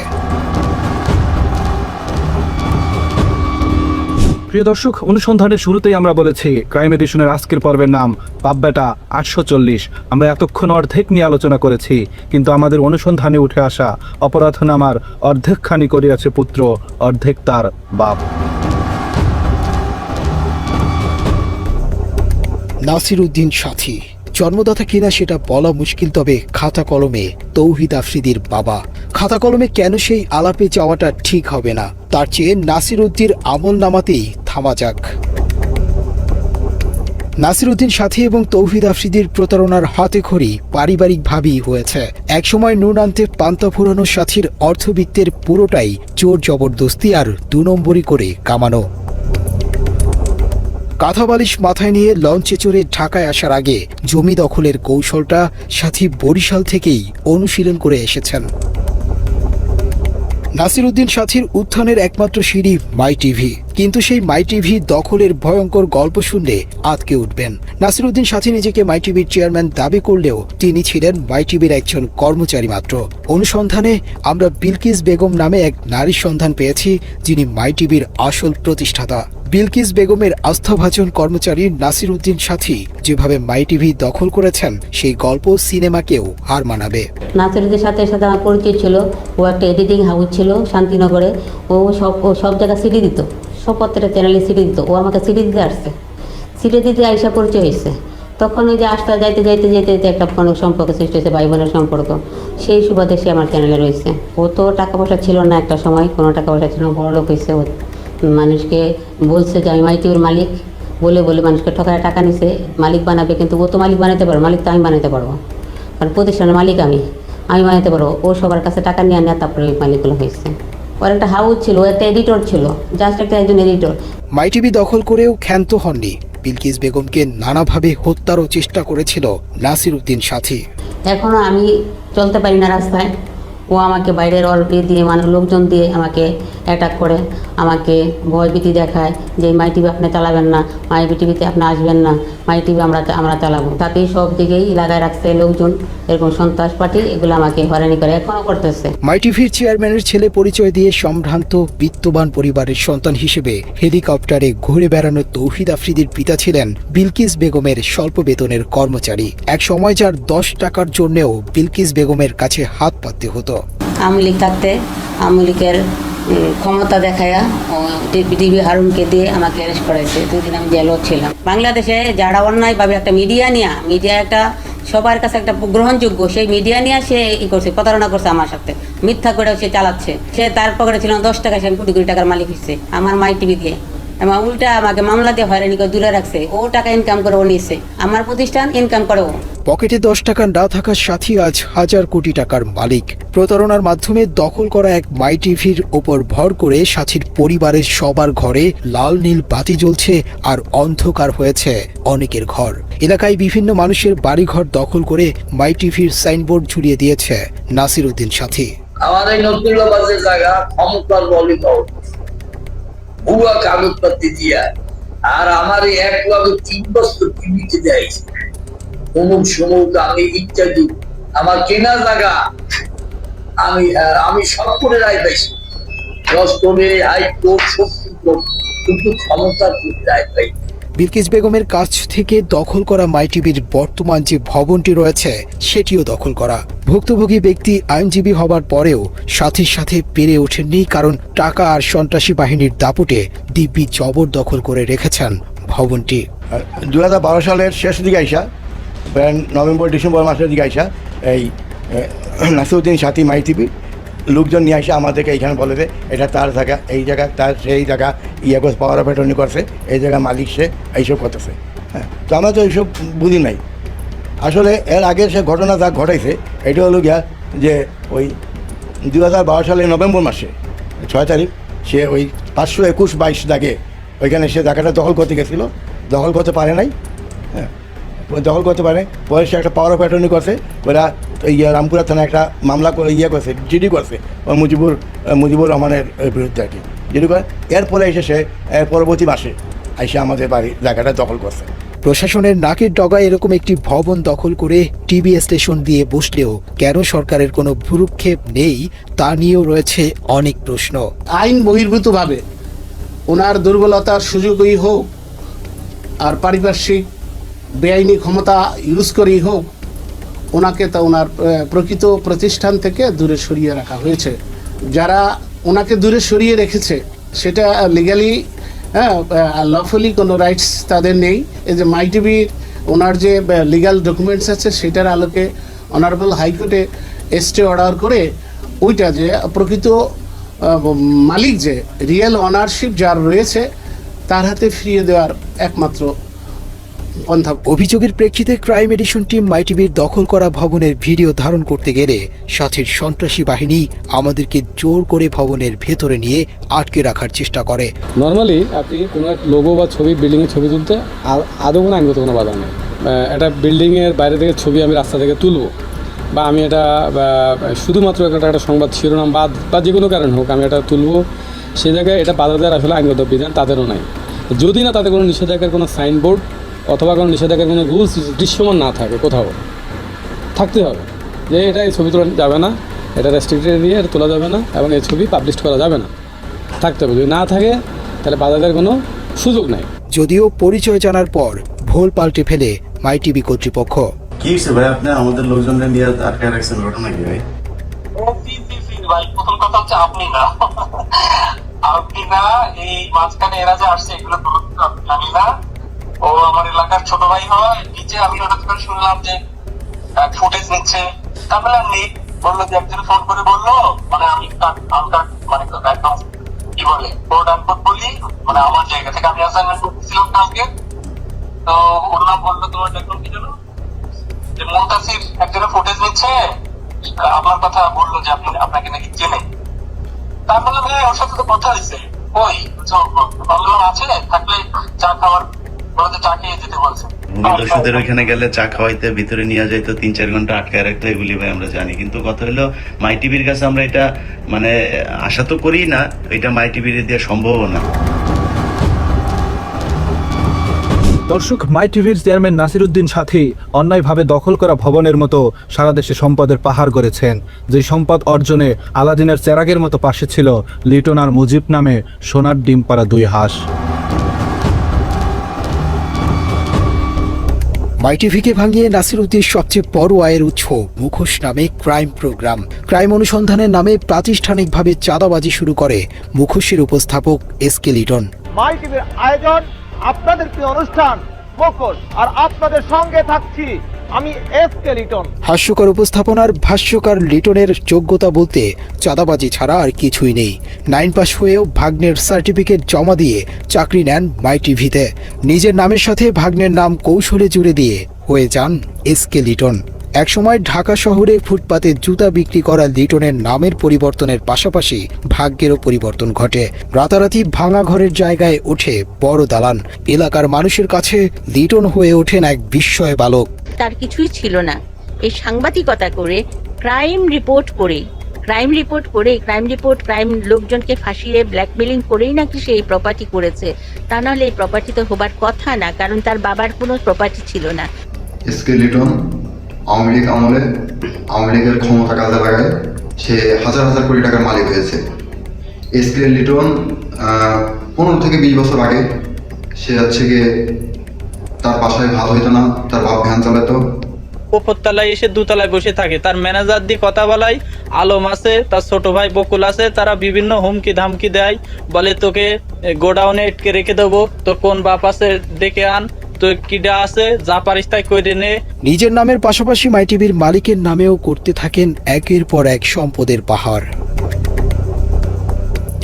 প্রিয় দর্শক, অনুসন্ধানের শুরুতেই আমরা বলেছি ক্রাইম এডিশনের আজকের পর্বের নাম বাব্বেটা 840। আমরা এতক্ষণ অর্ধেক নিয়ে আলোচনা করেছি, কিন্তু আমাদের অনুসন্ধানে উঠে আসা অপরাধ নামার অর্ধেকখানি করিয়াছে পুত্র, অর্ধেক তার বাপ। নাসির উদ্দিন সাথী জন্মদাতা কিনা সেটা বলা মুশকিল, তবে খাতা কলমে তৌহিদ আফ্রিদির বাবা। খাতা কলমে কেন সেই আলাপে যাওয়াটা ঠিক হবে না, তার চেয়ে নাসির উদ্দিন আমল নামাতেই থামা যাক। নাসির উদ্দিন সাথী এবং তৌহিদ আফ্রিদির প্রতারণার হাতে খড়ি পারিবারিকভাবেই হয়েছে। একসময় নুন আনতে পান্তা ফুরানো সাথীর অর্থবিত্তের পুরোটাই জোর জবরদস্তি আর 2 নম্বরই করে কামানো। কাঁথা বালিশ মাথায় নিয়ে লঞ্চে চড়ে ঢাকায় আসার আগে জমি দখলের কৌশলটা সাথী বরিশাল থেকেই অনুশীলন করে এসেছেন। নাসির উদ্দিন সাথীর উত্থানের একমাত্র সিঁড়ি মাই টিভি, কিন্তু সেই মাই টিভি দখলের ভয়ঙ্কর গল্প শুনলে আটকে উঠবেন। নাসির উদ্দিন সাথী নিজেকে মাই টিভির চেয়ারম্যান দাবি করলেও তিনি ছিলেন মাই টিভির একজন কর্মচারী মাত্র। অনুসন্ধানে আমরা বিলকিস বেগম নামে এক নারীর সন্ধান পেয়েছি, যিনি মাই টিভির আসল প্রতিষ্ঠাতা। বিলকিস বেগমের আস্থাভাজন কর্মচারী নাসির উদ্দিন সাথী যেভাবে মাই টিভি দখল করেছেন, সেই গল্প সিনেমাকেও হার মানাবে। নাসির উদ্দিন সাথীর সাথে আমার পরিচয় ছিল, ও একটা এডিটিং হাউস ছিল শান্তিনগরে, ও সব জায়গায় সিডি দিত, সব প্রত্যেকটা চ্যানেলে সিডি দিত। ও আমাকে সিডি দিতে আসছে, সিডি দিতে আইসা পরিচয় হয়েছে। তখন ওই যে আসতে যাইতে একটা কোনো সম্পর্ক সৃষ্টি হয়েছে, ভাই বোনের সম্পর্ক। সেই সুবাদে সে আমার চ্যানেলে রয়েছে। ও তো টাকা পয়সা ছিল না, একটা সময় কোনো টাকা পয়সা ছিল না, বড় লোক হয়েছে। ও মানুষকে বলছে যে আমি মাই টিভির মালিক, বলে মানুষকে ঠকায় টাকা নিছে, মালিক বানাবে। কিন্তু ও তো মালিক বানাতে পারবো, মালিক তো আমি বানাতে পারবো, কারণ প্রতিষ্ঠানের মালিক আমি বানাতে পারবো। ও সবার কাছে টাকা নিয়ে তারপরে ওই মালিকগুলো হয়েছে। ওর একটা হাউস ছিল, ও একটা এডিটর ছিল, জাস্ট একজন এডিটর। মাই টিভি দখল করেও ক্ষান্ত হননি। বিলকিস বেগমকে নানাভাবে হত্যারও চেষ্টা করেছিল নাসির উদ্দিন সাথী। এখনো আমি চলতে পারি না রাস্তায়, ও আমাকে বাইরের অলরেডি দিয়ে মানে লোকজন দিয়ে আমাকে অ্যাটাক করে, আমাকে ভয়ভীতি দেখায় যে মাই টিভি আপনি চালাবেন না, মাই টিভিতে আপনি আসবেন না, মাই টিভি আমরা চালাবো। তাতেই সব দিকেই লাগায় রাখছে লোকজন, এরকম সন্ত্রাস পার্টি এগুলো আমাকে হয়রানি করে, এখনও করতেছে। মাই টিভির চেয়ারম্যানের ছেলে পরিচয় দিয়ে সম্ভ্রান্ত বিত্তবান পরিবারের সন্তান হিসেবে হেলিকপ্টারে ঘুরে বেড়ানো তৌহিদ আফ্রিদির পিতা ছিলেন বিলকিস বেগমের স্বল্প বেতনের কর্মচারী। এক সময় যার 10 টাকার জন্যও বিলকিস বেগমের কাছে হাত পাততে হতো। আওয়ামী লীগ থাকতে আওয়ামী লীগের ক্ষমতা দেখায়া টিভি হারুনকে দিয়ে আমাকে অ্যারেস্ট করাইছে, 2 দিন আমি জেলও ছিলাম। বাংলাদেশে যারা অন্যায়ভাবে একটা মিডিয়া একটা সবার কাছে একটা গ্রহণযোগ্য সেই মিডিয়া নিয়ে সে করছে, প্রতারণা করছে আমার সাথে, মিথ্যা করে সে চালাচ্ছে। সে তার পকেটে ছিল 10 টাকা, সে কোটি কোটি টাকার মালিক হচ্ছে আমার মাই টিভি দিয়ে, এবং উল্টা আমাকে মামলা দিয়ে হয়রানি করে দূরে রাখছে। ও টাকা ইনকাম করে ও নিচ্ছে, আমার প্রতিষ্ঠান ইনকাম করে ও। পকেটে 10 টাকা না থাকার সাথী আজ 1000 কোটি টাকার মালিক। প্রতারণার মাধ্যমে দখল করা এক মাই টিভির ওপর ভর করে সাথীর পরিবারের সবার ঘরে লাল নীল বাতি জ্বলছে আর অন্ধকার হয়েছে অনেকের ঘর। এলাকায় বিভিন্ন মানুষের বাড়িঘর দখল করে মাই টিভির সাইনবোর্ড ঝুলিয়ে দিয়েছে নাসির উদ্দিন সাথী। আমার এই নতুল্লাবাজের জায়গা ক্ষমতার বলি ভুয়া কাগজপত্র দিয়া, আর আমার এই 1 বছর টিভিতে দেয় অমুক সমুক আমি ইত্যাদি, আমার কেনা জায়গা আমি সব করে রায় পাইছি, 10 কোটি হাইকোর্ট, সুপ্রিম কোর্ট, কিন্তু ক্ষমতার রায় পাই। বিলকিস বেগমের কাছ থেকে দখল করা মাই টিভির বর্তমান যে ভবনটি রয়েছে সেটিও দখল করা। ভুক্তভোগী ব্যক্তি আইনজীবী হবার পরেও সাথীর সাথে পেরে ওঠেননি, কারণ টাকা আর সন্ত্রাসী বাহিনীর দাপটে দিব্যি জবরদখল করে রেখেছেন ভবনটি। 2012 সালের শেষ দিকে আইসা, নভেম্বর ডিসেম্বর মাসের দিকে আইসা এই নাসিরউদ্দিন সাথী মাই টিভি লোকজন নিয়ে আসে আমাদেরকে এইখানে বলে যে এটা তার জায়গা, এই জায়গা তার, সেই জায়গা ইয়াগজ পাওয়ার অফ অ্যাটর্নি করছে, এই জায়গা মালিক সে, এইসব করতেছে। হ্যাঁ, তো আমরা তো এইসব বুঝি নাই। আসলে এর আগে সে ঘটনা যা ঘটাইছে এটা হলো গিয়া যে ওই 2012 সালের নভেম্বর মাসে 6 তারিখ সে ওই 521-22 দাগে ওইখানে সে জায়গাটা দখল করতে গেছিলো, দখল করতে পারে নাই। হ্যাঁ, দখল করতে পারে, পরে সে একটা পাওয়ার অফ অ্যাটর্নি করছে, ওরা রামপুরা থানায় একটা মামলা করে করছে, জিডি করছে ওই মুজিবুর রহমানের বিরুদ্ধে আর কি, জিডি করে। এরপরে এসে সে পরবর্তী মাসে এসে আমাদের বাড়ি জায়গাটা দখল করছে। প্রশাসনের নাকের ডগায় এরকম একটি ভবন দখল করে টিভি স্টেশন দিয়ে বসলেও কেন সরকারের কোনো ভ্রুক্ষেপ নেই তা নিয়েও রয়েছে অনেক প্রশ্ন। আইন বহির্ভূতভাবে ওনার দুর্বলতার সুযোগই হোক আর পারিপার্শ্বিক বেআইনি ক্ষমতা ইউজ করেই হোক, ওনাকে তা ওনার প্রকৃত প্রতিষ্ঠান থেকে দূরে সরিয়ে রাখা হয়েছে। যারা ওনাকে দূরে সরিয়ে রেখেছে সেটা লিগালি, লফুলি কোনো রাইটস তাদের নেই। এই যে মাই টিভির ওনার যে লিগাল ডকুমেন্টস আছে সেটার আলোকে অনারেবল হাইকোর্টে স্টে অর্ডার করে ওইটা যে প্রকৃত মালিক, যে রিয়েল অনারশিপ যার রয়েছে, তার হাতে ফিরিয়ে দেওয়ার একমাত্র পন্থা। অভিযোগের প্রেক্ষিতে ক্রাইম এডিশন টিম মাই টিভির দখল করা ভবনের ভিডিও ধারণ করতে গেলে সাথীর সন্ত্রাসী বাহিনী আমাদেরকে জোর করে ভবনের ভেতরে নিয়ে আটকে রাখার চেষ্টা করে। নর্মালি আপনি কোনো এক লোগো বা ছবি, বিল্ডিংয়ের ছবি তুলতে আদৌ কোনো আইনগত কোনো বাধা নেই। একটা বিল্ডিংয়ের বাইরে থেকে ছবি আমি রাস্তা থেকে তুলবো, বা আমি এটা শুধুমাত্র একটা সংবাদ শিরোনাম বা যে কোনো কারণ হোক আমি এটা তুলবো, সেই জায়গায় এটা বাধা দেওয়ার আসলে আইনগত বিধান তাদেরও নাই। যদি না তাদের কোনো নিষেধাজ্ঞার কোনো সাইনবোর্ড অথবা কোনো নিষেধাজ্ঞার কোনো রুলস দৃশ্যমান না থাকে, কোথাও থাকতে হবে যে এটা এই ছবি তোলা যাবে না, এটা রেস্ট্রিক্টেড এরিয়া, এটা তোলা যাবে না, এবং এই ছবি পাবলিশ করা যাবে না, থাকতে হবে। যদি না থাকে তাহলে বাধা দেওয়ার কোনো সুযোগ নাই। যদিও পরিচয় জানার পর ভুল পাল্টে ফেলে মাই টিভি কর্তৃপক্ষ। কি হয়েছে ভাই, আপনি আমাদের লোকজনদের নিয়ে আটকে রাখছেন, ঘটনা কি ভাই? ভাই প্রথম কথা হচ্ছে আপনি না এই মাঝখানে এরা যে আসছে এগুলো জানি না। ও আমার এলাকার ছোট ভাই হয়, নিচে আমি হঠাৎ করে শুনলাম যে ফুটেজ নিচ্ছে, তারপরে আমি বললো যে একজন ফোন করে বললো, মানে আমি মানে একদম কি বলে কোড আনকোড বলি, মানে আমার জায়গা থেকে আমি অ্যাসাইনমেন্ট করতেছিলাম কালকে, তো ওর নাম বললো তোমার দেখুন কি জানো যে মুনতাসির একজনের ফুটেজ নিচ্ছে, আপনার কথা বললো যে আপনি আপনাকে নাকি চেনে। তারপরে ভাই ওর সাথে তো কথা হয়েছে, ওই বললাম আছে থাকলে চা খাওয়ার বলতে চা খেয়ে যেতে বলছে। ভূমিদস্যুদের ওইখানে গেলে চা খাওয়াইতে ভিতরে নিয়ে যাইতো, 3-4 ঘন্টা আটকায় রাখতো, এগুলি ভাই আমরা জানি। কিন্তু কথা হলো মাই টিভির কাছে আমরা এটা মানে আশা তো করি না, এটা মাই টিভির দিয়ে সম্ভব না। দর্শক, মাই টিভির চেয়ারম্যান নাসিরউদ্দিন সাথী অন্যায়ভাবে দখল করা ভবনের মতো সারা দেশে সম্পদের পাহাড় করেছেন। যে সম্পদ অর্জনে আলাদিনের চেরাগের মতো পাশে ছিল লিটন আর মুজিব নামে সোনার ডিম পাড়া 2 হাঁস। মাই টিভিকে ভাঙিয়ে নাসিরউদ্দিনের সবচেয়ে বড় আয়ের উৎস মুখোশ নামে ক্রাইম প্রোগ্রাম। ক্রাইম অনুসন্ধানের নামে প্রাতিষ্ঠানিকভাবে চাঁদাবাজি শুরু করে মুখোশের উপস্থাপক এসকে লিটন। মাই টিভির আয়োজন আপনাদের প্রিয় অনুষ্ঠান মুখোশ, আর আপনাদের সঙ্গে থাকছি আমি এসকে লিটন। হাস্যকর উপস্থাপনার ভাষ্যকার লিটনের যোগ্যতা বলতে চাঁদাবাজি ছাড়া আর কিছুই নেই। 9 পাস হয়েও ভাগ্নের সার্টিফিকেট জমা দিয়ে চাকরি নেন মাই টিভিতে। নিজের নামের সাথে ভাগ্নের নাম কৌশলে জুড়ে দিয়ে হয়ে যান এসকে লিটন। একসময় ঢাকা শহরে ফুটপাতে জুতা বিক্রি করা লিটনের নামের পরিবর্তনের পাশাপাশি ভাগ্যেরও পরিবর্তন ঘটে। রাতারাতি ভাঙা ঘরের জায়গায় ওঠে বড় দালান। এলাকার মানুষের কাছে লিটন হয়ে ওঠেন এক বিস্ময় বালক। তার কিছুই ছিল না, এই সাংবাদিকতা করে ক্রাইম লোকজনকে ফাঁসিয়ে ব্ল্যাকমেলিং করেই নাকি সে এই প্রপার্টি করেছে। তা নাহলে এই প্রপার্টি তো হবার কথা না, কারণ তার বাবার কোনো প্রপার্টি ছিল না। এসকে লিটন আওয়ামী লীগ আমলে আওয়ামী লীগের ক্ষমতা কাজে লাগায় সে হাজার হাজার কোটি টাকার মালিক হয়েছে। এসকে লিটন 15 থেকে 20 বছর আগে সে হচ্ছে গিয়ে তার বাসায় ভালো হইতো না, তার বাপ ভ্যান চালাতো। উপরতলায় এসে দোতলায় বসে থাকে, তার ম্যানেজার দিয়ে কথা বলায় আলম আছে, তার ছোট ভাই বকুল আছে, তারা বিভিন্ন হুমকি ধামকি দেয়, বলে তোকে গোডাউনে আটকে রেখে দেবো, তো কোন বাপ আছে ডেকে আন, তো কিডা আছে যা পারিস তাই কইরে নে। নিজের নামের পাশাপাশি মাই টিভির মালিকের নামেও করতে থাকেন একের পর এক সম্পদের পাহাড়।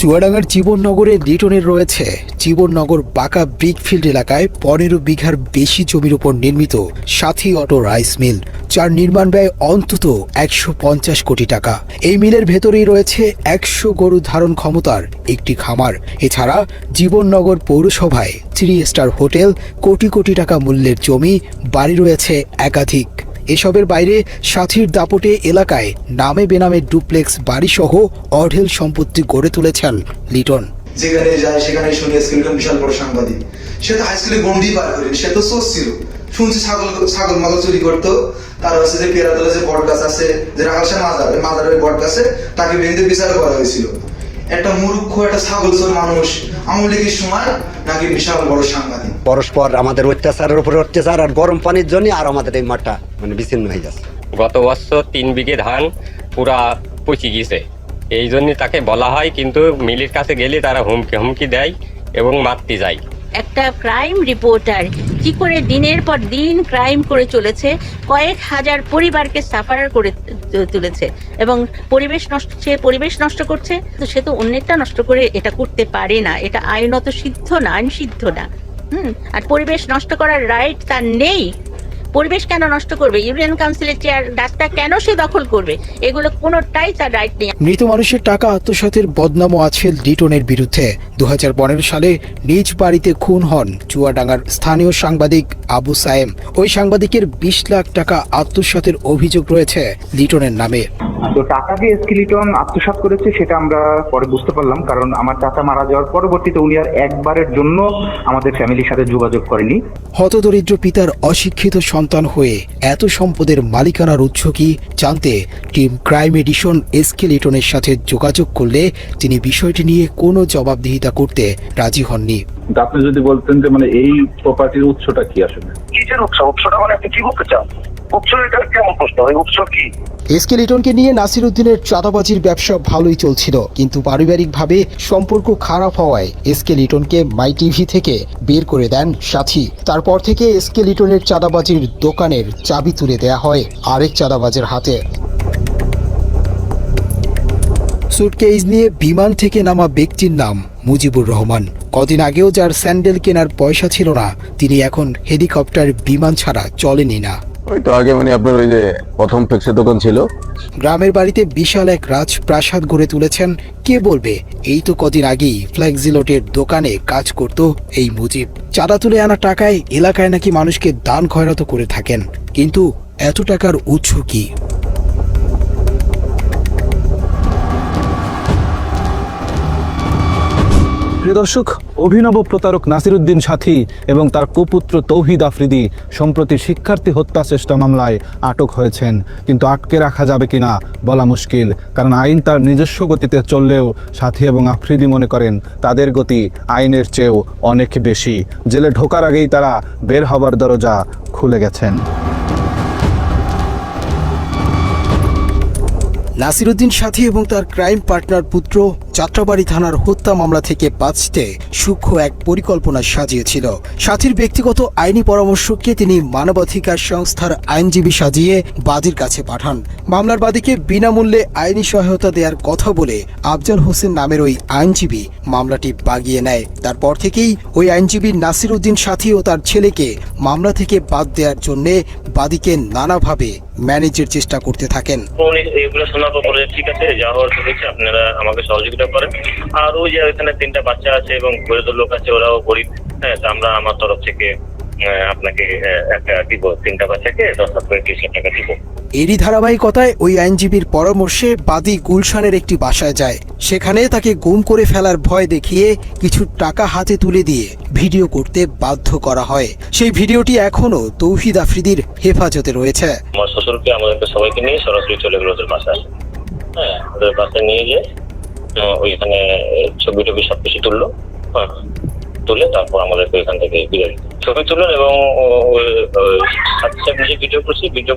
চুয়াডাঙ্গার জীবননগরে লিটনের রয়েছে জীবননগর বাঁকা ব্রিকফিল্ড এলাকায় 15 বিঘার বেশি জমির উপর নির্মিত সাথী অটো রাইস মিল, যার নির্মাণ ব্যয় অন্তত 150 কোটি টাকা। এই মিলের ভেতরেই রয়েছে 100 গরু ধারণ ক্ষমতার একটি খামার। এছাড়া জীবননগর পৌরসভায় 3 স্টার হোটেল, কোটি কোটি টাকা মূল্যের জমি, বাড়ি রয়েছে একাধিক। এসবের বাইরে সাথীর দাপটে এলাকায় নামে বেনামে ডুপ্লেক্স বাড়িসহ অঢেল সম্পত্তি গড়ে তুলেছেন লিটন। যেখানে যায় সেখানে শুনি এসকে লিটন বিশাল বড় সাংবাদিক। সে তো হাই স্কুলে গন্ডি পার করেন, সে তো সোর্স ছিল। শুনছি ছাগল মাগল চুরি করতো, তার হচ্ছে যে পেরাতলা যে বট গাছ আছে, যে রাখালসা মাজারের বট গাছে তাকে বেঁধে বিচার করা হয়েছিল। একটা মূর্খ একটা ছাগল চোর মানুষ আওয়ামী লীগের সময় নাকি বিশাল বড় সাংবাদিক। পরস্পর আমাদের অত্যাচারের উপরে অত্যাচার আর গরম পানির জন্য আর আমাদের এই মাঠটা মানে বিচ্ছিন্ন হয়ে যাচ্ছে। গত বছর 3 বিঘে ধান পুরা পচে গেছে, এই জন্য তাকে বলা হয়, কিন্তু মিলের কাছে গেলে তারা হুমকি দেয় এবং মারতে যায়। একটা ক্রাইম রিপোর্টার কি করে দিনের পর দিন ক্রাইম করে চলেছে, কয়েক হাজার পরিবারকে সাফার করে তুলেছে এবং পরিবেশ নষ্ট করছে। তো সে তো অন্যেরটা নষ্ট করে এটা করতে পারে না, এটা আইনত সিদ্ধ না, আইন সিদ্ধ না। আর পরিবেশ নষ্ট করার রাইট তার নেই। পরিবেশ কেন নষ্ট করবে? ইউনিয়ন কাউন্সিলের চেয়ার ডাক্তার কেন সে দখল করবে? এগুলো কোনোটাই তার রাইট নেই। মৃত মানুষের টাকা আত্মসাতের বদনামও আছে লিটনের বিরুদ্ধে। 2015 সালে নিজ বাড়িতে খুন হন চুয়াডাঙ্গার স্থানীয় সাংবাদিক আবু সায়েম। ওই সাংবাদিকের 20 লাখ টাকা আত্মসাতের অভিযোগ রয়েছে লিটনের নামে। তো টাকা যে এসকে লিটন আত্মসাৎ করেছে সেটা আমরা পরে বুঝতে পারলাম, কারণ আমার চাচা মারা যাওয়ার পরবর্তীতে উনি আর একবারের জন্য আমাদের ফ্যামিলির সাথে যোগাযোগ করেনি। হতদরিদ্র পিতার অশিক্ষিত সন্তান হয়ে এত সম্পদের মালিকানার উৎস কি জানতে টিম ক্রাইম এডিশন এসকে লিটনের সাথে যোগাযোগ করলে তিনি বিষয়টি নিয়ে কোনো জবাবদিহিতা করতে রাজি হননি। আপনি যদি বলতেন যে মানে এই প্রপার্টির উৎসটা কি আসলে? কিসের উৎসটা মানে আপনি কি বলতে চান? এসকে লিটনকে নিয়ে নাসিরউদ্দিনের চাঁদাবাজির ব্যবসা ভালোই চলছিল, কিন্তু পারিবারিকভাবে সম্পর্ক খারাপ হওয়ায় এসকে লিটনকে মাই টিভি থেকে বের করে দেন সাথী। তারপর থেকে এসকে লিটনের চাঁদাবাজির দোকানের চাবি তুলে দেয়া হয় আরেক চাঁদাবাজের হাতে। সুটকেস নিয়ে বিমান থেকে নামা ব্যক্তির নাম মুজিবুর রহমান। কদিন আগেও যার স্যান্ডেল কেনার পয়সা ছিল না, তিনি এখন হেলিকপ্টার বিমান ছাড়া চলেনি না। ওই তো আগে মানে আপনার ওই যে প্রথম ফ্লেক্সের দোকান ছিল। গ্রামের বাড়িতে বিশাল এক রাজপ্রাসাদ গড়ে তুলেছেন কে বলবে। এই তো কদিন আগেই ফ্লেক্সিলোটের দোকানে কাজ করত এই মুজিব। চাঁদা তুলে আনা টাকায় এলাকায় নাকি মানুষকে দান খয়রাত করে থাকেন, কিন্তু এত টাকার উৎস কি? প্রিয় দর্শক, অভিনব প্রতারক নাসিরউদ্দিন সাথী এবং তার কুপুত্র তৌহিদ আফ্রিদি সম্প্রতি শিক্ষার্থী হত্যা চেষ্টা মামলায় আটক হয়েছেন, কিন্তু আটকে রাখা যাবে কিনা বলা মুশকিল। কারণ আইন তার নিজস্ব গতিতে চললেও সাথী এবং আফ্রিদি মনে করেন তাদের গতি আইনের চেয়েও অনেক বেশি। জেলে ঢোকার আগেই তারা বের হবার দরজা খুলে গেছেন। নাসিরউদ্দিন সাথী এবং তার ক্রাইম পার্টনার পুত্র যাত্রাবাড়ি থানার হত্যা মামলা থেকে বাঁচতে সূক্ষ্ম এক পরিকল্পনা সাজিয়েছিল। সাথীর ব্যক্তিগত আইনি পরামর্শককে তিনি মানবাধিকার সংস্থার আইনজীবী সাজিয়ে বাদীর কাছে পাঠান। মামলার বাদীকে বিনামূল্যে আইনি সহায়তা দেওয়ার কথা বলে আফজাল হোসেন নামের ওই আইনজীবী মামলাটি বাগিয়ে নেয়। তারপর থেকেই ওই আইনজীবী নাসিরউদ্দিন সাথী ও তার ছেলেকে মামলা থেকে বাদ দেওয়ার জন্য বাদীকে নানাভাবে ম্যানেজের চেষ্টা করতে থাকেন। এগুলো শোনার পরে ঠিক আছে, যা হওয়ার হয়েছে আপনারা আমাকে সহযোগিতা করেন। আর ওই যে এখানে 3টা বাচ্চা আছে এবং গরিব লোক আছে, ওরাও গরিব। হ্যাঁ, আমরা আমার তরফ থেকে আপনাকে একটা দিব, 3টা বাচ্চাকে 10 লাখ করে 30 লাখ টাকা দিব। এরই ধারাবাহিকতায় ওই আইনজীবীর পরামর্শে বাদী গুলশানের একটি বাসায় যায়। সেখানে তাকে গুম করে ফেলার ভয় দেখিয়ে কিছু টাকা হাতে তুলে দিয়ে ভিডিও করতে বাধ্য করা হয়। সেই ভিডিওটি এখনো তৌহিদ আফ্রিদির হেফাজতে রয়েছে। আমার শ্বশুরকে আমাদেরকে সবাইকে নিয়ে সরাসরি চলে গেল ওদের বাসায়। হ্যাঁ, ওদের বাসায় নিয়ে গিয়ে ওইখানে ছবি টবি সবকিছু তুললো। হ্যাঁ, তুলে তারপর আমাদেরকে ওইখান থেকে বিদায় ছবি তুললেন এবং নিজে ভিডিও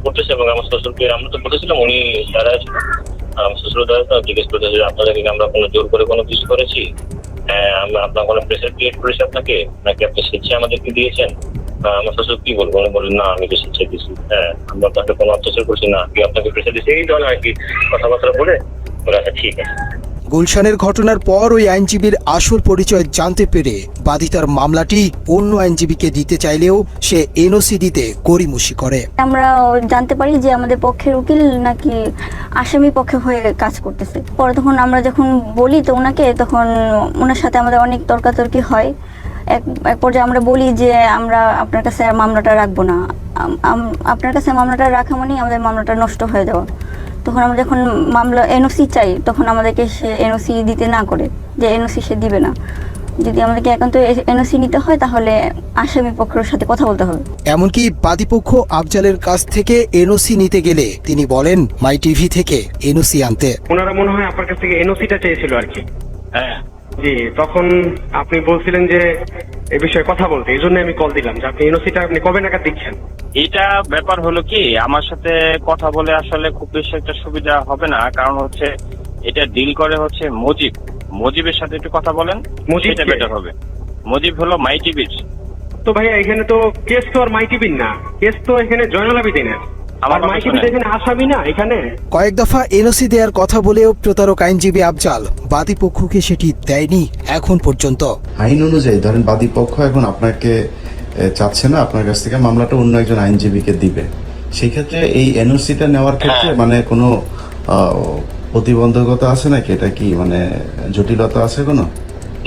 করতেছে এবং আমার শ্বশুরকে আমরা তো বলেছিলাম উনি দাঁড়ায় ছিল। আমার শ্বশুর দাঁড়ায় জিজ্ঞেস করতেছে আপনাদেরকে আমরা কোনো জোর করে কোনো কিছু করেছি? হ্যাঁ, আমরা আপনার কোনো প্রেশার ক্রিয়েট করেছি আপনাকে, নাকি আপনি স্বেচ্ছা আমাদেরকে দিয়েছেন? আমার শ্বশুর কি বলবো? উনি বললেন না আমি তো স্বেচ্ছা দিয়েছি। হ্যাঁ, আমরা আপনাকে কোনো অত্যাচার করছি না, কি আপনাকে প্রেশার দিয়েছি, এই ধরনের আর কি কথাবার্তা বলে বলে আচ্ছা ঠিক আছে। গুলশানের ঘটনার পর ওই আইনজীবীর আসল পরিচয় জানতে পেরে বাদী তার মামলাটি অন্য আইনজীবীকে দিতে চাইলেও সে এনওসি দিতে গড়িমসি করে। আমরা জানতে পারি যে আমাদের পক্ষের উকিল নাকি আসামি পক্ষে হয়ে কাজ করতেছে। পরে তখন আমরা যখন বলি তো ওনাকে, তখন ওনার সাথে আমাদের অনেক তর্কাতর্কি হয়। এক পর্যায়ে আমরা বলি যে আমরা আপনার কাছে আর মামলাটা রাখবো না, আপনার কাছে মামলাটা রাখা মানে আমাদের মামলাটা নষ্ট হয়ে যাওয়া। তখন আমরা যখন মামলা এনওসি চাই তখন আমাদেরকে সে এনওসি দিতে না করে, যে এনওসি সে দিবে না। যদি আমাদেরকে একান্ত এনওসি নিতে হয় তাহলে আসামি পক্ষের সাথে কথা বলতে হবে। এমনকি বাদীপক্ষ আফজালের কাছ থেকে এনওসি নিতে গেলে তিনি বলেন মাই টিভি থেকে এনওসি আনতে। ওনারা মনে হয় আপনার কাছ থেকে এনওসিটা চেয়েছিল আর কি। হ্যাঁ জি, তখন আপনি বলছিলেন যে এই বিষয়ে কথা বলতে, এই জন্য আমি কল দিলাম যে আপনি এনওসিটা আপনি কবে নাগাদ দিচ্ছেন। এটা ব্যাপার হলো কি, আমার সাথে কথা বলে আসলে খুব বেশি একটা সুবিধা হবে না, কারণ হচ্ছে এটা ডিল করে হচ্ছে মুজিবের সাথে একটু কথা বলেন, সেটা বেটার হবে। মুজিব হলো মাই টিভির। তো ভাইয়া এখানে তো কেস তো আর মাই টিভির না, কেস তো এখানে জয়নাল আবেদিনের। আমার মাই টিভি এখানে আসামি না এখানে। কয়েক দফা এনওসি দেওয়ার কথা বলেও প্রতারক আইনজীবী আফজাল বাদীপক্ষকে সেটি দেয়নি এখন পর্যন্ত। আইন অনুযায়ী ধরেন বাদীপক্ষ এখন আপনাকে চাচ্ছে না আপনার কাছ থেকে, মামলাটা অন্য একজন আইনজীবীকে দিবে। সেই ক্ষেত্রে এই এনওসিটা নেওয়ার ক্ষেত্রে মানে কোনো প্রতিবন্ধকতা আছে নাকি? এটা কি মানে জটিলতা আছে কোনো?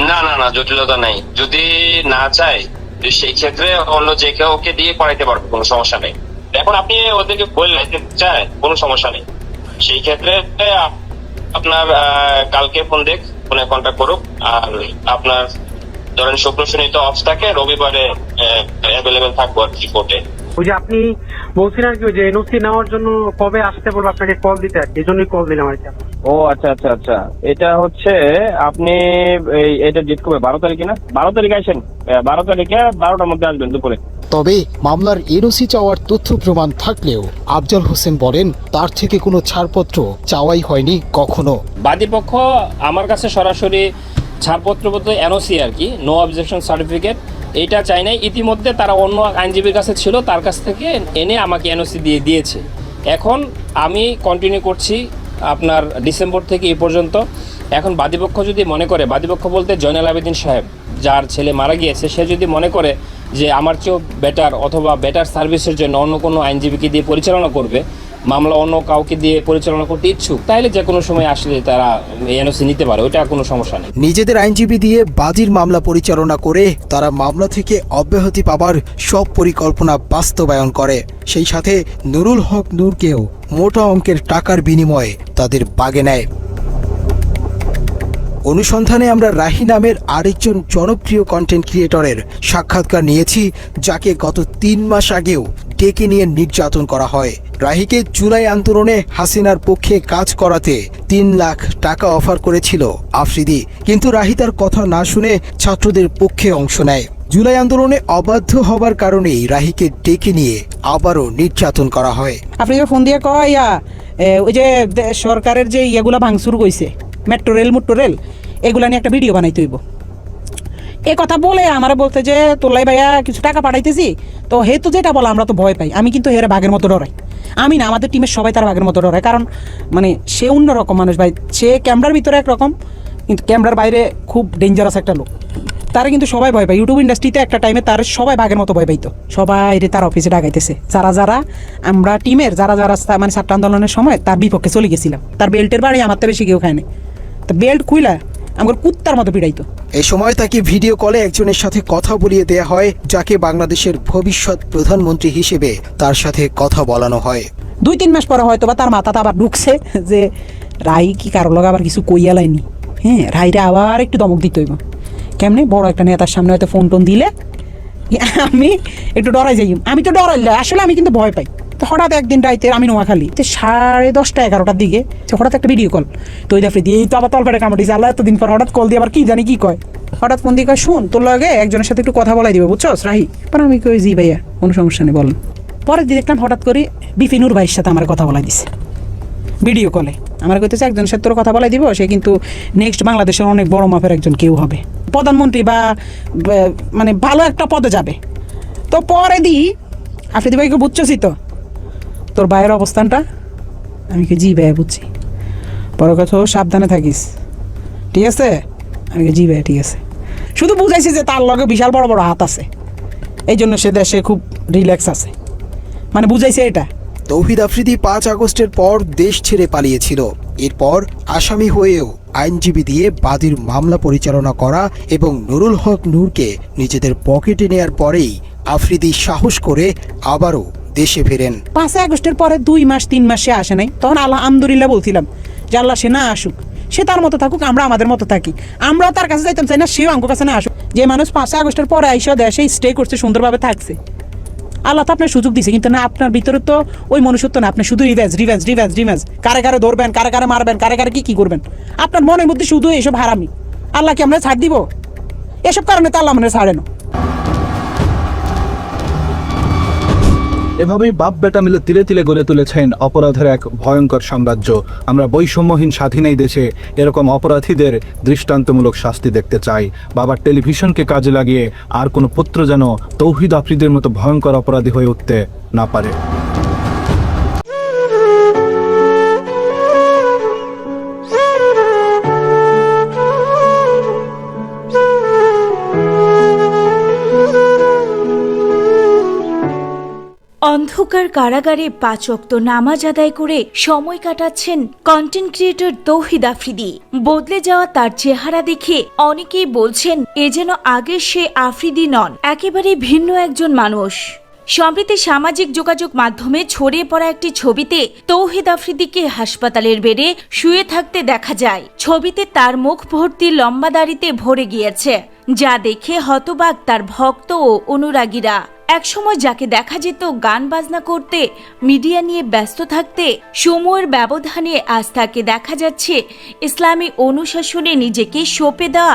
না না না, জটিলতা নাই। যদি না চায় সেই ক্ষেত্রে অন্য যে কেউ ওকে দিয়ে করাইতে পারবে, কোনো সমস্যা নেই। এখন আপনি ওদেরকে বললেন চায়, কোনো সমস্যা নেই। সেই ক্ষেত্রে আপনার কালকে ফোনে কন্ট্যাক্ট করুক। আর আপনার ধরেন শুক্র শনি তো অফ থাকে, রবিবারে অ্যাভেলেবেল থাকবো আর কি কোর্টে। ওই যে আপনি বলছিলেন কি যে এনওসি নেওয়ার জন্য কবে আসতে বলবো আপনাকে কল দিতে, আর এই জন্যই কল দিলাম আর কি। ও আচ্ছা আচ্ছা আচ্ছা, এটা হচ্ছে আপনি এটা ডেট কবে? 12 তারিখে না? 12 তারিখে আসেন, 12 তারিখে 12টার মধ্যে আসবেন দুপুরে। তবে মামলার এনওসি চাওয়ার তথ্য প্রমাণ থাকলেও আফজাল হোসেন বলেন তার থেকে কোনো ছাড়পত্র চাওয়াই হয়নি কখনো। বাদীপক্ষ আমার কাছে সরাসরি ছাড়পত্র বলতে এনওসি আর কি, নো অবজেকশন সার্টিফিকেট, এইটা চাই নাই। ইতিমধ্যে তারা অন্য আইনজীবীর কাছে ছিল, তার কাছ থেকে এনে আমাকে এনওসি দিয়েছে। এখন আমি কন্টিনিউ করছি আপনার ডিসেম্বর থেকে এই পর্যন্ত। এখন বাদীপক্ষ যদি মনে করে, বাদীপক্ষ বলতে জয়নাল আবেদিন সাহেব যার ছেলে মারা গিয়েছে, সে যদি মনে করে যে আমার চেয়েও বেটার অথবা বেটার সার্ভিসের জন্য অন্য কোনো আইনজীবীকে দিয়ে পরিচালনা করবে, মামলা অন্য কাউকে দিয়ে পরিচালনা করতে ইচ্ছুক, তাহলে যে কোনো সময় আসলে তারা এনওসি নিতে পারে, ওইটা কোনো সমস্যা নেই। নিজেদের আইনজীবী দিয়ে বাদীর মামলা পরিচালনা করে তারা মামলা থেকে অব্যাহতি পাবার সব পরিকল্পনা বাস্তবায়ন করে। সেই সাথে নুরুল হক নূরকেও মোটা অঙ্কের টাকার বিনিময়ে তাদের বাগে নেয়। অনুসন্ধানে আমরা রাহি নামের আরেকজন জনপ্রিয় কন্টেন্ট ক্রিয়েটরের সাক্ষাৎকার নিয়েছি, যাকে গত 3 মাস আগেও ডেকে নিয়ে নির্যাতন করা হয়। রাহিকে জুলাই আন্দোলনে হাসিনার পক্ষে কাজ করাতে 3 লাখ টাকা অফার করেছিল আফ্রিদি, কিন্তু রাহি তার কথা না শুনে ছাত্রদের পক্ষে অংশ নেয়। জুলাই আন্দোলনে অবাধ্য হবার কারণেই রাহিকে ডেকে নিয়ে আবারও নির্যাতন করা হয়। আফ্রিদি ফোন দিয়ে কয় ওই যে সরকারের যে ইয়েগুলা ভাঙচুর কইছে, মেট্রো রেল এগুলা নিয়ে একটা ভিডিও বানাইতে হইব। এ কথা বলে আমার বলতে যে তোলাই ভাইয়া কিছু টাকা পাঠাইতেছি, তো হেতু যেটা বলা আমরা তো ভয় পাই। আমি কিন্তু হেরে বাঘের মতো ডরাই, আমি না, আমাদের টিমের সবাই তার বাঘের মতো ডরায়। কারণ মানে সে অন্যরকম মানুষ ভাই, সে ক্যামেরার ভিতরে একরকম, কিন্তু ক্যামেরার বাইরে খুব ডেঞ্জারাস একটা লোক। তারা কিন্তু সবাই ভয় পায়। ইউটিউব ইন্ডাস্ট্রিতে একটা টাইমে তার সবাই বাঘের মতো ভয় পাইতো, সবাই তার অফিসে ডাকাইতেছে। যারা আমরা টিমের যারা মানে ছাত্র আন্দোলনের সময় তার বিপক্ষে চলে গেছিলাম, তার বেল্টের বাড়ি আমার তো বেশি কেউ খায়নি, তো বেল্ট খুইলা আমার কুত্তার মতো পিড়াইতো। এই সময় তাকে ভিডিও কলে একজনের সাথে কথা বলিয়ে দেয়া হয়, যাকে বাংলাদেশের ভবিষ্যৎ প্রধানমন্ত্রী হিসেবে তার সাথে কথা বলানো হয়। 2-3 মাস পরে হয়তো বা তার মাথাতে আবার ঢুকছে যে রাই কি কারো লগে আবার কিছু কইয়া লাইনি, হ্যাঁ রাইরে আবার একটু দমক দিতে হইব। কেমনে বড় একটা নেতার সামনে হয়তো ফোন টোন দিলে আমি একটু ডরাই যাই। আমি তো ডরাইলে আসলে আমি কিন্তু ভয় পাই। তো হঠাৎ একদিন রাইতে আমি নোয়াখালী 10:30-11টার দিকে হঠাৎ একটা ভিডিও কল, তো ওই দাফরি দিয়ে এই তো আবার তলপেটে কামড় দিয়েছে। আল্লাহ এতদিন পর হঠাৎ কল দিয়ে আবার কি জানি কি কয়, হঠাৎ ফোন দিয়ে কয় শুন তোর লগে একজনের সাথে একটু কথা বলাই দিবে, বুঝছস রাহি? পরে আমি কই জি ভাইয়া কোনো সমস্যা নেই বলেন। পরে দিয়ে দেখলাম হঠাৎ করে বিপিনুর ভাইয়ের সাথে আমার কথা বলাই দিছে ভিডিও কলে। আমার কইতেছে একজনের সাথে তোর কথা বলাই দিব, সে কিন্তু নেক্সট বাংলাদেশের অনেক বড় মাপের একজন কেউ হবে, প্রধানমন্ত্রী বা মানে ভালো একটা পদে যাবে। তো পরে দিই আফ্রিদি ভাইকে বুঝছি তো তোর ভাইয়ের অবস্থানটা? আমি কি জি ভাইয়া বুঝছি, পরে কথা সাবধানে থাকিস, ঠিক আছে? আমি জি ভাইয়া ঠিক আছে। শুধু বুঝাইছি যে তার লগে বিশাল বড় বড় হাত আছে, এই জন্য সে দেশে খুব রিল্যাক্স আছে, মানে বুঝাইছে এটা। তৌহিদ আফ্রিদি 5 আগস্টের পর দেশ ছেড়ে পালিয়েছিল। এরপর আসামি হয়েও আইনজীবী দিয়ে বাদীর মামলা পরিচালনা করা এবং নুরুল হক নূরকে নিজেদের পকেটে নেয়ার পরেই আফ্রিদি সাহস করে আবারও দেশে ফেরেন। 5 আগস্টের পরে 2-3 মাস সে আসে নাই, তখন আলহামদুলিল্লাহ বলছিলাম যে আল্লাহ সে না আসুক, সে তার মতো থাকুক, আমরা আমাদের মতো থাকি। আমরাও তার কাছে যাইতাম চাই না, সেও আমার কাছে না আসুক। যে মানুষ 5 আগস্টের পরে আইসা দেশে স্টে করছে, সুন্দরভাবে থাকছে, আল্লাহ তো আপনার সুযোগ দিছে, কিন্তু না আপনার ভিতরে তো ওই মনুষ্যত্ব না, আপনি শুধু রিভেঞ্জ, কারে কারে ধরবেন, কারে কারে মারবেন, কারে কারে কি করবেন, আপনার মনের মধ্যে শুধু এসব হারামি। আল্লাহ কি আমরা ছাড় দিব? এসব কারণে তো আল্লাহ আমরা ছাড়ে না। এভাবেই বাপ বেটা মিলে তিলে তিলে গড়ে তুলেছেন অপরাধের এক ভয়ঙ্কর সাম্রাজ্য। আমরা বৈষম্যহীন স্বাধীন এই দেশে এরকম অপরাধীদের দৃষ্টান্তমূলক শাস্তি দেখতে চাই। বাবার টেলিভিশনকে কাজে লাগিয়ে আর কোনো পুত্র যেন তৌহিদ আফ্রিদির মতো ভয়ঙ্কর অপরাধী হয়ে উঠতে না পারে। অন্ধকার কারাগারে 5 ওয়াক্ত নামাজ আদায় করে সময় কাটাচ্ছেন কন্টেন্ট ক্রিয়েটর তৌহিদ আফ্রিদি। বদলে যাওয়া তার চেহারা দেখে অনেকেই বলছেন এ যেন আগের সে আফ্রিদি নন, একেবারে ভিন্ন একজন মানুষ। সম্প্রতি সামাজিক যোগাযোগ মাধ্যমে ছড়িয়ে পড়া একটি ছবিতে তৌহিদ আফ্রিদিকে হাসপাতালের বেডে শুয়ে থাকতে দেখা যায়। ছবিতে তার মুখ ভর্তি লম্বা দাড়িতে ভরে গিয়েছে, যা দেখে হতবাক তার ভক্ত ও অনুরাগীরা। একসময় যাকে দেখা যেত গান বাজনা করতে, মিডিয়া নিয়ে ব্যস্ত থাকতে, সময়ের ব্যবধানে আজ তাকে দেখা যাচ্ছে ইসলামী অনুশাসনে নিজেকে সঁপে দেওয়া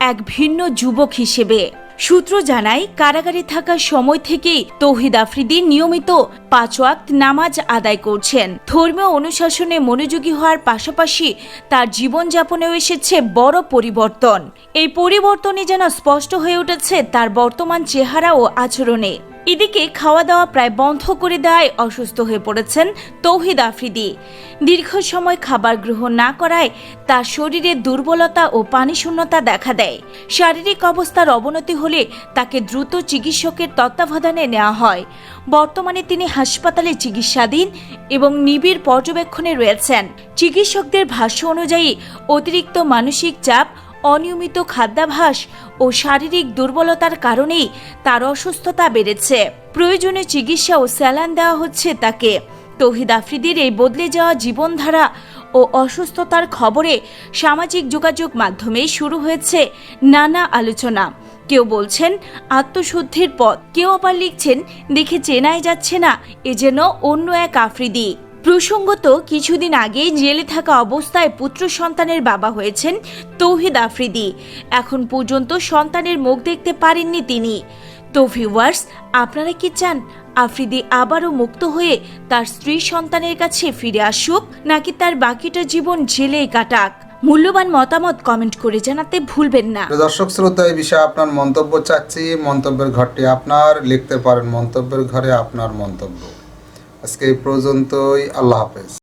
এক ভিন্ন যুবক হিসেবে। সূত্র জানায় কারাগারে থাকার সময় থেকেই তৌহিদ আফ্রিদি নিয়মিত 5 ওয়াক্ত নামাজ আদায় করছেন। ধর্মীয় অনুশাসনে মনোযোগী হওয়ার পাশাপাশি তার জীবনযাপনেও এসেছে বড় পরিবর্তন। এই পরিবর্তনই যেন স্পষ্ট হয়ে উঠেছে তার বর্তমান চেহারা ও আচরণে। এদিকে খাওয়া দাওয়া প্রায় বন্ধ করে দেওয়ায় অসুস্থ হয়ে পড়েছেন তৌহিদ আফ্রিদি। দীর্ঘ সময় খাবার গ্রহণ না করায় তার শরীরে দুর্বলতা ও পানিশূন্যতা দেখা দেয়। শারীরিক অবস্থার অবনতি হলে তাকে দ্রুত চিকিৎসকের তত্ত্বাবধানে নেওয়া হয়। বর্তমানে তিনি হাসপাতালে চিকিৎসাধীন এবং নিবিড় পর্যবেক্ষণে রয়েছেন। চিকিৎসকদের ভাষ্য অনুযায়ী অতিরিক্ত মানসিক চাপ, অনিয়মিত খাদ্যাভ্যাস ও শারীরিক দুর্বলতার কারণেই তার অসুস্থতা বেড়েছে। প্রয়োজনীয় চিকিৎসা ও স্যালাইন দেওয়া হচ্ছে তাকে। তৌহিদ আফ্রিদির এই বদলে যাওয়া জীবনধারা ও অসুস্থতার খবরে সামাজিক যোগাযোগ মাধ্যমে শুরু হয়েছে নানা আলোচনা। কেউ বলছেন আত্মশুদ্ধির পথ, কেউ আবার লিখছেন দেখে চেনাই যাচ্ছে না এ যেন অন্য এক আফ্রিদি। প্রসঙ্গত কিছুদিন আগেই জেলে থাকা অবস্থায় পুত্র সন্তানের বাবা হয়েছেন তৌহিদ আফ্রিদি। এখন পর্যন্ত সন্তানের মুখ দেখতে পারেননি তিনি। তো ভিউয়ার্স, আপনারা কি চান আফ্রিদি আবারও মুক্ত হয়ে তার স্ত্রী সন্তানের কাছে ফিরে আসুক, নাকি তার বাকিটা জীবন জেলেই কাটাক? মূল্যবান মতামত কমেন্ট করে জানাতে ভুলবেন না। দর্শক শ্রোতা, এই বিষয়ে আপনার মন্তব্য চাচ্ছি। মন্তব্যের ঘরটি আপনার, লিখতে পারেন মন্তব্যের ঘরে আপনার মন্তব্য। আজকে এই পর্যন্তই। আল্লাহ হাফেজ।